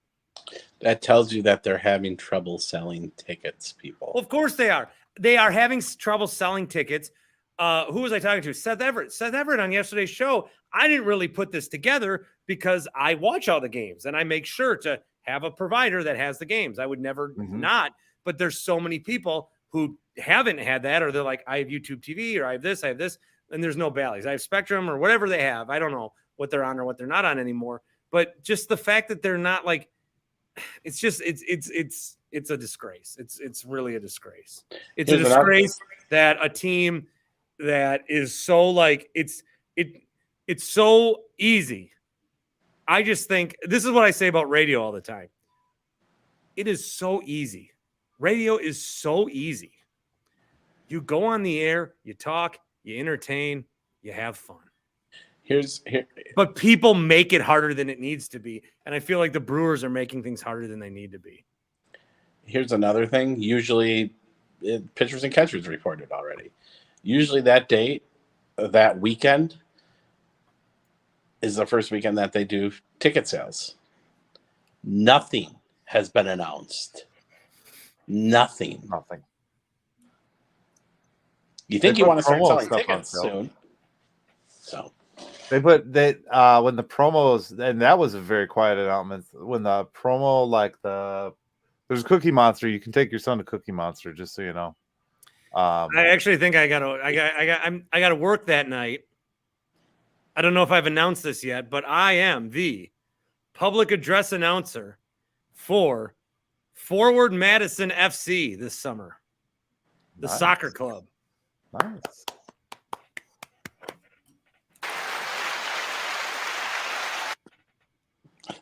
That tells you that they're having trouble selling tickets, people. Well, of course they are. They are having trouble selling tickets. Who was I talking to? Seth Everett. Seth Everett on yesterday's show. I didn't really put this together because I watch all the games and I make sure to have a provider that has the games. I would never not, but there's so many people who haven't had that, or they're like, I have YouTube TV, or I have this, and there's no Bally's. I have Spectrum or whatever they have. I don't know what they're on or what they're not on anymore. But just the fact that they're not, like, it's just it's a disgrace. It's really a disgrace. It's a disgrace that a team that is so, like, it's so easy. I just think this is what I say about radio all the time. It is so easy. Radio is so easy. You go on the air, you talk, you entertain, you have fun. But people make it harder than it needs to be. And I feel like the Brewers are making things harder than they need to be. Here's another thing. Usually pitchers and catchers reported already. Usually that date, that weekend, is the first weekend that they do ticket sales. Nothing has been announced. Nothing. You think you want to start selling tickets soon. So they put when the promos, and that was a very quiet announcement. When the promo, like there's Cookie Monster, you can take your son to Cookie Monster, just so you know. I actually think I gotta work that night. I don't know if I've announced this yet, but I am the public address announcer for Forward Madison FC this summer, the soccer club. Nice.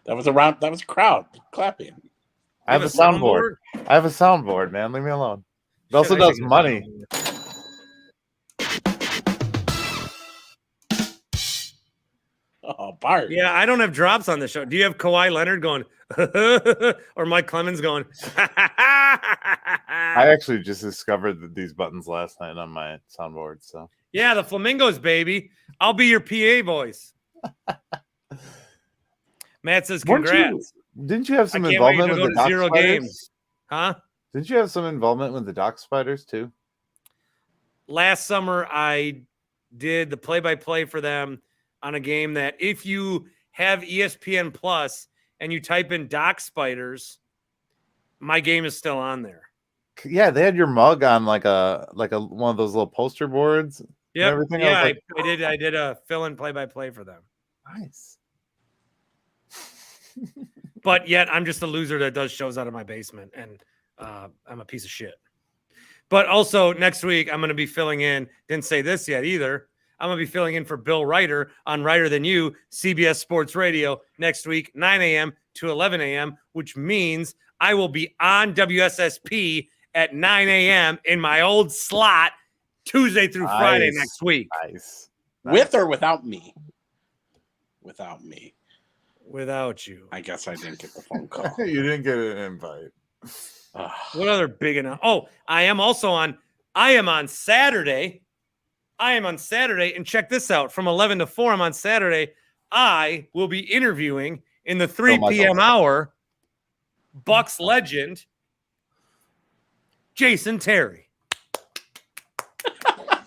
That was a crowd clapping. I have a soundboard. Man. Leave me alone. It also does money. Bart. Yeah, I don't have drops on the show. Do you have Kawhi Leonard going or Mike Clemens going? I actually just discovered these buttons last night on my soundboard. So yeah, the flamingos, baby. I'll be your PA voice. Matt says, "Congrats." Didn't you have some I can't wait involvement to with go the to zero Dock Spiders? games, huh? Didn't you have some involvement with the Dock Spiders too? Last summer, I did the play-by-play for them on a game that if you have ESPN Plus and you type in Dock Spiders, my game is still on there. Yeah, they had your mug on like a one of those little poster boards. Yeah, everything. Yeah, I did a fill-in play-by-play for them. Nice. But yet, I'm just a loser that does shows out of my basement, and I'm a piece of shit. But also next week, I'm going to be filling in. Didn't say this yet either. I'm going to be filling in for Bill Ryder on Ryder Than You, CBS Sports Radio next week, 9 a.m. to 11 a.m., which means I will be on WSSP at 9 a.m. in my old slot Tuesday through Friday next week. Nice. With or without me? Without me. Without you. I guess I didn't get the phone call. You didn't get an invite. What other big enough? Oh, I am on Saturday. And check this out. From 11 to 4, I'm on Saturday. I will be interviewing in the 3 p.m. hour Bucks legend, Jason Terry.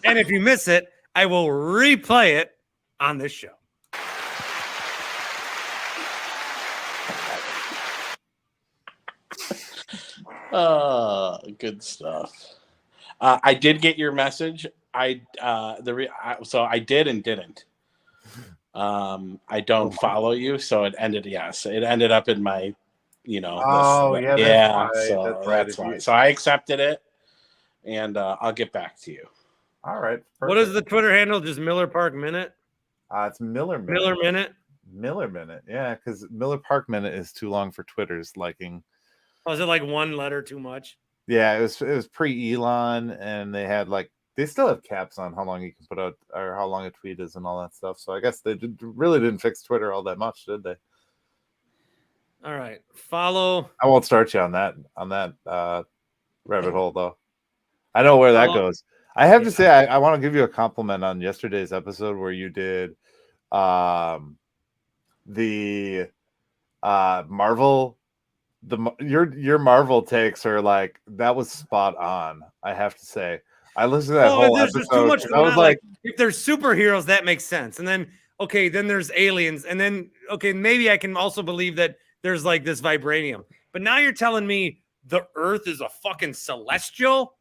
And if you miss it, I will replay it on this show. Good stuff. I did get your message. So I did and didn't. I don't follow you, so it ended. Yes, it ended up in my, Oh, yeah. That's why. So I accepted it, and I'll get back to you. All right. Perfect. What is the Twitter handle? Just Miller Park Minute? It's Miller Minute. Miller Minute? Miller Minute. Yeah, because Miller Park Minute is too long for Twitter's liking. Oh, is it like one letter too much? Yeah, it was pre-Elon, and they still have caps on how long you can put out or how long a tweet is and all that stuff. So I guess they really didn't fix Twitter all that much, did they? All right. Follow. I won't start you on that rabbit hole though. I know where that goes. I have to say I want to give you a compliment on yesterday's episode where you did the Marvel. Your Marvel takes are like that was spot on. I have to say, I listened to that whole episode. Too much I was like, if there's superheroes, that makes sense. And then then there's aliens, and then maybe I can also believe that there's like this vibranium. But now you're telling me the Earth is a fucking celestial,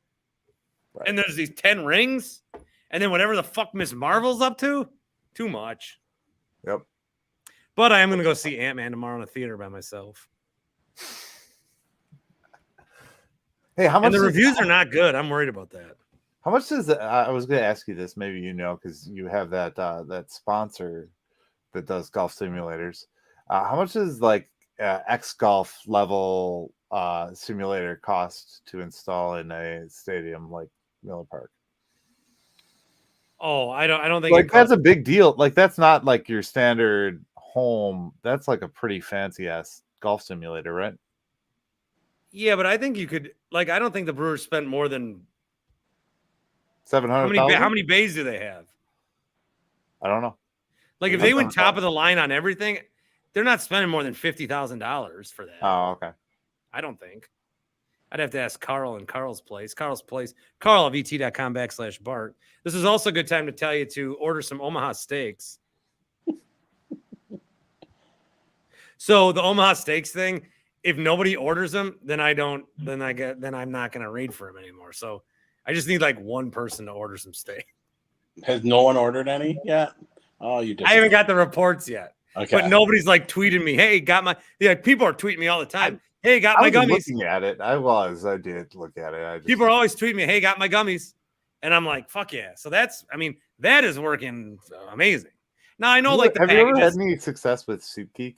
right, and there's these 10 rings, and then whatever the fuck Miss Marvel's up to, too much. Yep. But I am gonna go see Ant-Man tomorrow in a theater by myself. Hey, how much? And the reviews are not good. I'm worried about that. How much does I was going to ask you this? Maybe because you have that sponsor that does golf simulators. How much does X golf level simulator cost to install in a stadium like Miller Park? Oh, I don't think that's a big deal. That's not like your standard home. That's like a pretty fancy ass golf simulator, right? Yeah, but I think you could I don't think the Brewers spent more than 700,000. How many bays do they have? I don't know. If they went top of the line on everything, they're not spending more than $50,000 for that. Oh, okay. I don't think. I'd have to ask Carl in Carl's place. Carl of VT.com/Bart. This is also a good time to tell you to order some Omaha steaks. So the Omaha steaks thing, if nobody orders them, then I'm not going to raid for them anymore. So I just need one person to order some steak. Has no one ordered any yet? Oh, you did. I haven't got the reports yet. Okay. But nobody's tweeting me, hey, people are tweeting me all the time. Hey, got my gummies. Looking at it. I did look at it. People are always tweeting me, hey, got my gummies. And I'm like, fuck yeah. So that is working amazing. Now I know have you ever had any success with SeatGeek?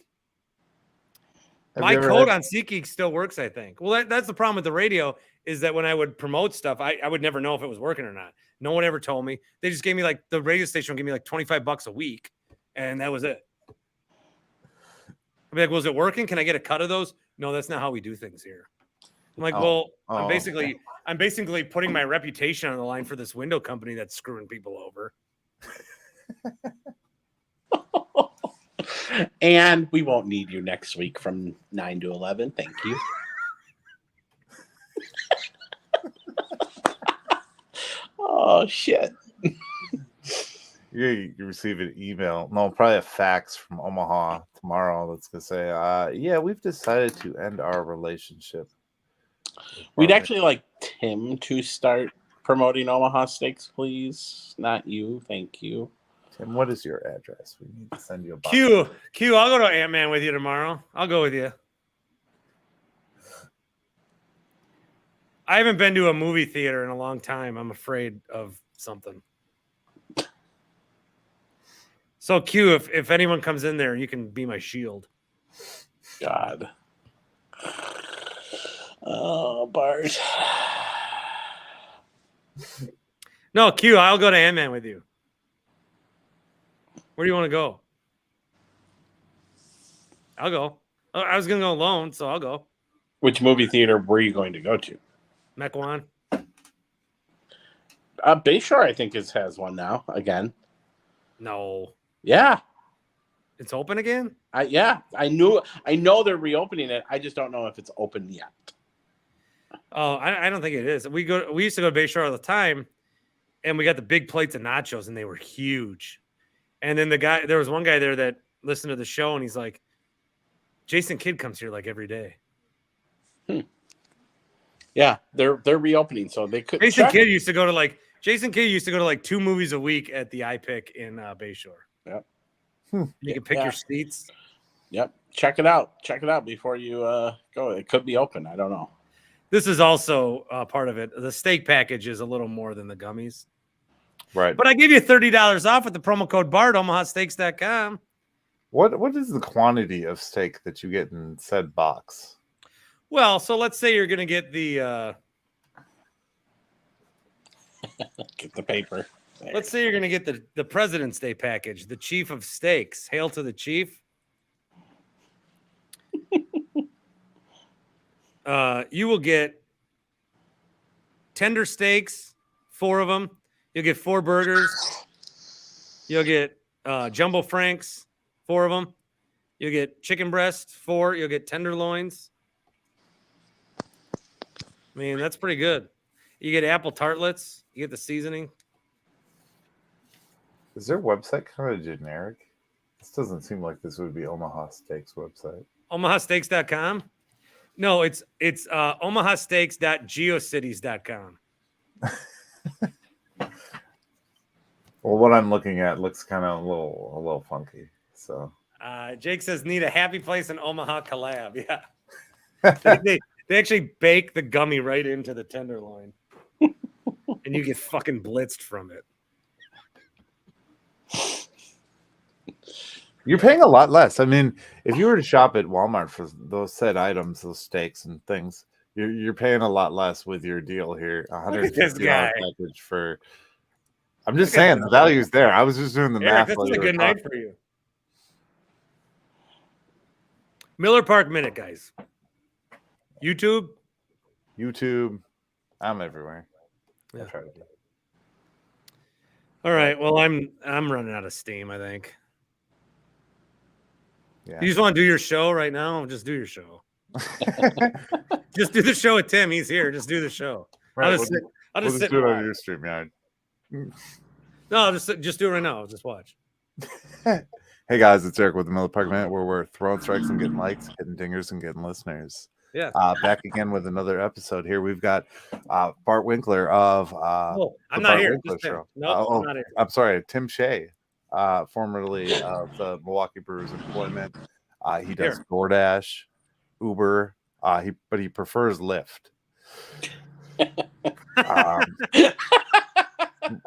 My code on SeatGeek still works, I think. Well, that's the problem with the radio is that when I would promote stuff, I would never know if it was working or not. No one ever told me. They just gave me the radio station would give me $25 a week, and that was it. I'll be like, was it working? Can I get a cut of those? No, that's not how we do things here. I'm like, I'm basically putting my reputation on the line for this window company that's screwing people over. And we won't need you next week from 9 to 11. Thank you. Oh, shit. You receive an email. No, probably a fax from Omaha tomorrow that's going to say, yeah, we've decided to end our relationship. We'd actually like Tim to start promoting Omaha Steaks, please. Not you. Thank you. Tim, what is your address? We need to send you a box. Q, I'll go to Ant-Man with you tomorrow. I'll go with you. I haven't been to a movie theater in a long time. I'm afraid of something. So Q, if anyone comes in there, you can be my shield. God. Oh, Bart. No, Q, I'll go to Ant-Man with you. Where do you want to go? I'll go. I was going to go alone, so I'll go. Which movie theater were you going to go to? Mequon. Bayshore, I think, has one now again. No. Yeah. It's open again? I know they're reopening it. I just don't know if it's open yet. Oh, I don't think it is. We used to go to Bayshore all the time, and we got the big plates of nachos, and they were huge. And then there was one guy there that listened to the show, and he's like, Jason Kidd comes here like every day. Yeah, they're reopening, so they could. Jason Kidd used to go to like 2 movies a week at the iPic in Bayshore. Yep. You can pick your seats. Yep. Check it out before you go. It could be open. I don't know. This is also part of it. The steak package is a little more than the gummies. Right. But I give you $30 off with the promo code BART, omahasteaks.com. What is the quantity of steak that you get in said box? Well, so let's say you're going to get the get the paper. There. Let's say you're going to get the President's Day package, the Chief of Steaks. Hail to the Chief. You will get tender steaks, 4 of them. You'll get 4 burgers. You'll get jumbo franks, 4 of them. You'll get chicken breast, 4. You'll get tenderloins. I mean, that's pretty good. You get apple tartlets. You get the seasoning. Is their website kind of generic? This doesn't seem like this would be Omaha Steaks website. omahasteaks.com? No, it's omahasteaks.geocities.com. Well, what I'm looking at looks kind of a little funky. So Jake says need a happy place in Omaha collab. Yeah. they actually bake the gummy right into the tenderloin. And you get fucking blitzed from it. You're paying a lot less. I mean, if you were to shop at Walmart for those said items, those steaks and things, you're paying a lot less with your deal here. $150 package for. I'm just saying the value's there. I was just doing the math. This is a good night for you. Miller Park Minute, guys. YouTube. I'm everywhere. Yeah. I try to be. All right. Well, I'm running out of steam, I think. Yeah. You just want to do your show right now? Just do your show. Just do the show with Tim. He's here. Just do the show. Right, I'll just sit do it on your StreamYard. No, just do it right now. I'll just watch. Hey guys, it's Eric with the Miller Park Minute, where we're throwing strikes and getting likes, hitting dingers and getting listeners. Yeah. Back again with another episode here. We've got Bart Winkler of I'm not here. No, I'm not here. I'm sorry, Tim Shea, formerly of the Milwaukee Brewers employment. He does DoorDash, Uber, but he prefers Lyft.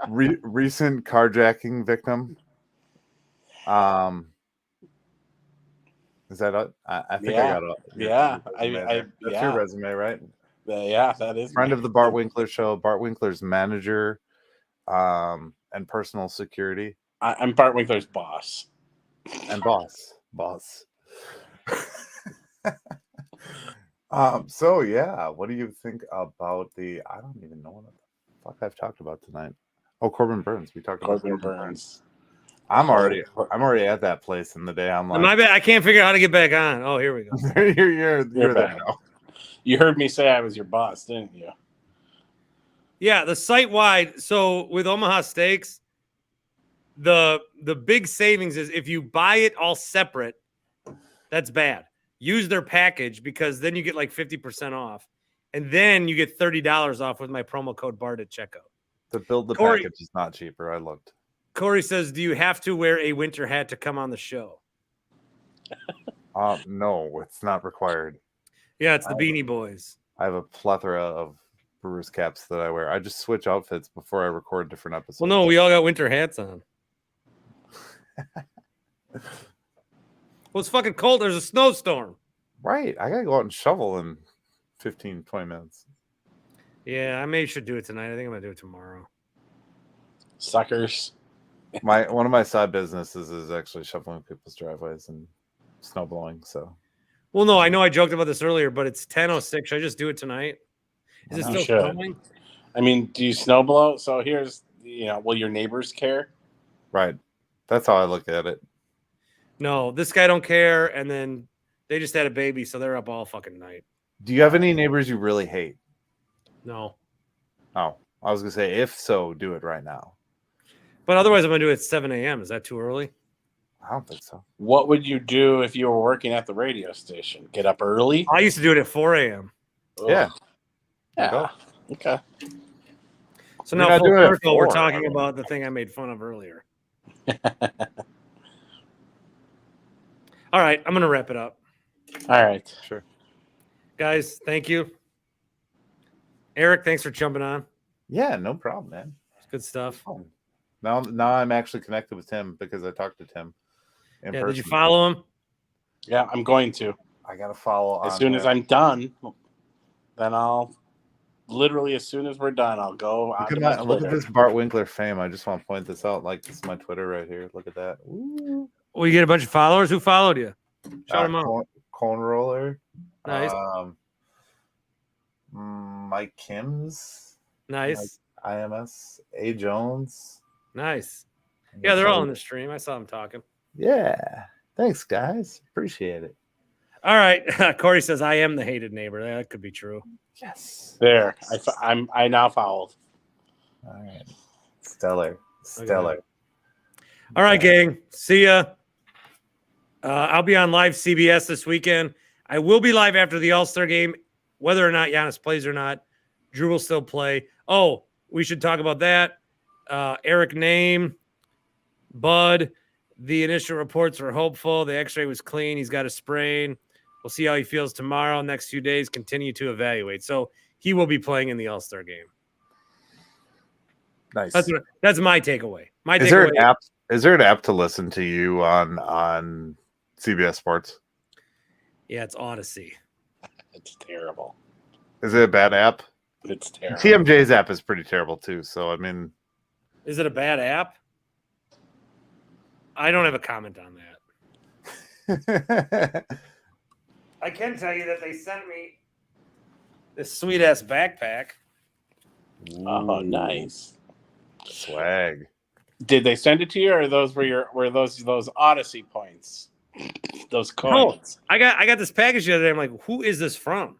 Recent carjacking victim. Is that it? I think I got it. Yeah, that's your resume, right? Yeah, that is. Friend of the Bart Winkler show. Bart Winkler's manager, and personal security. I'm Bart Winkler's boss. And boss. So yeah, what do you think about the? I don't even know what the fuck I've talked about tonight. Oh, Corbin Burns. We talked about Corbin Burns. I'm already at that place in the day. I'm like, My bad. I can't figure out how to get back on. Oh, here we go. you're there back. now. You heard me say I was your boss, didn't you? Yeah, the site wide. So with Omaha Steaks, the big savings is if you buy it all separate, that's bad. Use their package because then you get like 50% off. And then you get $30 off with my promo code BART at checkout. To build the Corey- package is not cheaper. I looked. Corey says, do you have to wear a winter hat to come on the show? No, it's not required. Yeah, it's the Beanie Boys. I have a plethora of Brewers caps that I wear. I just switch outfits before I record different episodes. Well, no, we all got winter hats on. Well, it's fucking cold. There's a snowstorm. Right. I gotta go out and shovel in 15, 20 minutes. Yeah, I maybe should do it tonight. I think I'm gonna do it tomorrow. Suckers. One of my side businesses is actually shoveling people's driveways and snow blowing. So, Well, no, I know I joked about this earlier, but it's 10:06. Should I just do it tonight? Is it You still should. snowing? I mean, do you snow blow? So here's, will your neighbors care? right. That's how I look at it. No, this guy don't care, and then they just had a baby, so they're up all fucking night. Do you have any neighbors you really hate? No, Oh, I was gonna say, if so, do it right now. but otherwise I'm gonna do it at 7 a.m. Is that too early? I don't think so. What would you do if you were working at the radio station? Get up early? I used to do it at 4 a.m. Ugh. Yeah. Yeah. Okay. So We're now not full doing it at circle, we're 4. talking about the thing I made fun of earlier. All right, I'm gonna wrap it up, All right. Sure. guys. Thank you, Eric. Thanks for jumping on. Yeah, no problem, man. It's good stuff. Oh. Now I'm actually connected with Tim because I talked to Tim in Yeah, person. did you follow him? Yeah, I'm going to. I gotta follow As on soon as there. I'm done, then I'll literally, as soon as we're done, I'll go Look onto at, my look at Twitter. this Bart Winkler fame. I just want to point this out. Like, this is my Twitter right here. Look at that. Ooh. Well, you get a bunch of followers. Who followed you? Shout them out. Cone roller. Nice, Mike Kim's. nice, IMS. A Jones. nice. Yeah, they're all in the stream. I saw them talking. Yeah. Thanks, guys. Appreciate it. All right, Corey says I am the hated neighbor. That could be true. Yes. There. I now followed. All right. Stellar. Stellar. All right, gang. See ya. I'll be on live CBS this weekend. I will be live after the All-Star game, whether or not Giannis plays or not. Drew will still play. Oh, we should talk about that. Eric Name, Bud. The initial reports were hopeful. The X-ray was clean. He's got a sprain. We'll see how he feels tomorrow. Next few days, continue to evaluate. So he will be playing in the All-Star game. Nice. That's my takeaway. My Is there takeaway. an app? Is there an app to listen to you on CBS Sports? Yeah, it's Odyssey. It's terrible. Is it a bad app? It's terrible. TMJ's app is pretty terrible too. So I mean, Is it a bad app? I don't have a comment on that. I can tell you that they sent me this sweet ass backpack. Oh, nice. swag. Did they send it to you, or those were those Odyssey points? Those coins. I got this package the other day. I'm like, who is this from?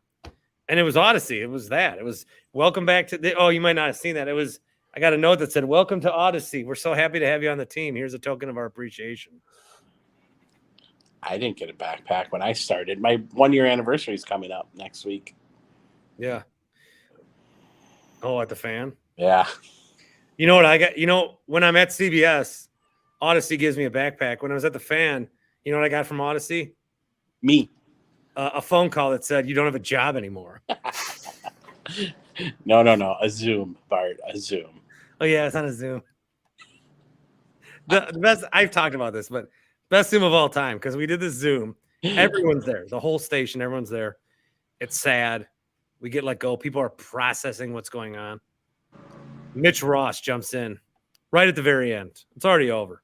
And it was Odyssey. It was that. It was welcome back to the. Oh, you might not have seen that. It was. I got a note that said, "Welcome to Odyssey. We're so happy to have you on the team. Here's a token of our appreciation." I didn't get a backpack when I started. My 1-year anniversary is coming up next week. Yeah. Oh, at the Fan. Yeah. You know what I got? You know, when I'm at CBS, Odyssey gives me a backpack. When I was at the Fan, you know what I got from Odyssey? Me. A phone call that said, "You don't have a job anymore." No. A Zoom, Bart. A Zoom. Oh yeah, it's on a Zoom. The best. I've talked about this, but best Zoom of all time because we did this Zoom. Everyone's there. The whole station. Everyone's there. It's sad. We get let go. People are processing what's going on. Mitch Ross jumps in right at the very end. It's already over.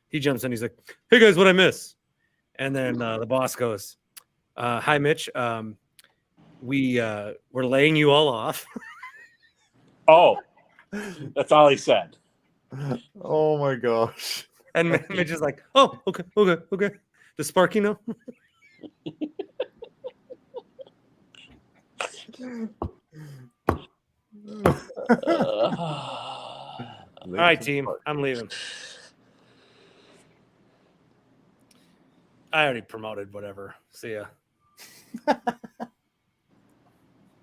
He jumps in. He's like, "Hey guys, what I miss?" And then the boss goes, Hi, Mitch. We're laying you all off. Oh, that's all he said. Oh my gosh. And Mitch is like, oh, okay. Does Sparky know? All right, team. I'm leaving. I already promoted whatever. See ya.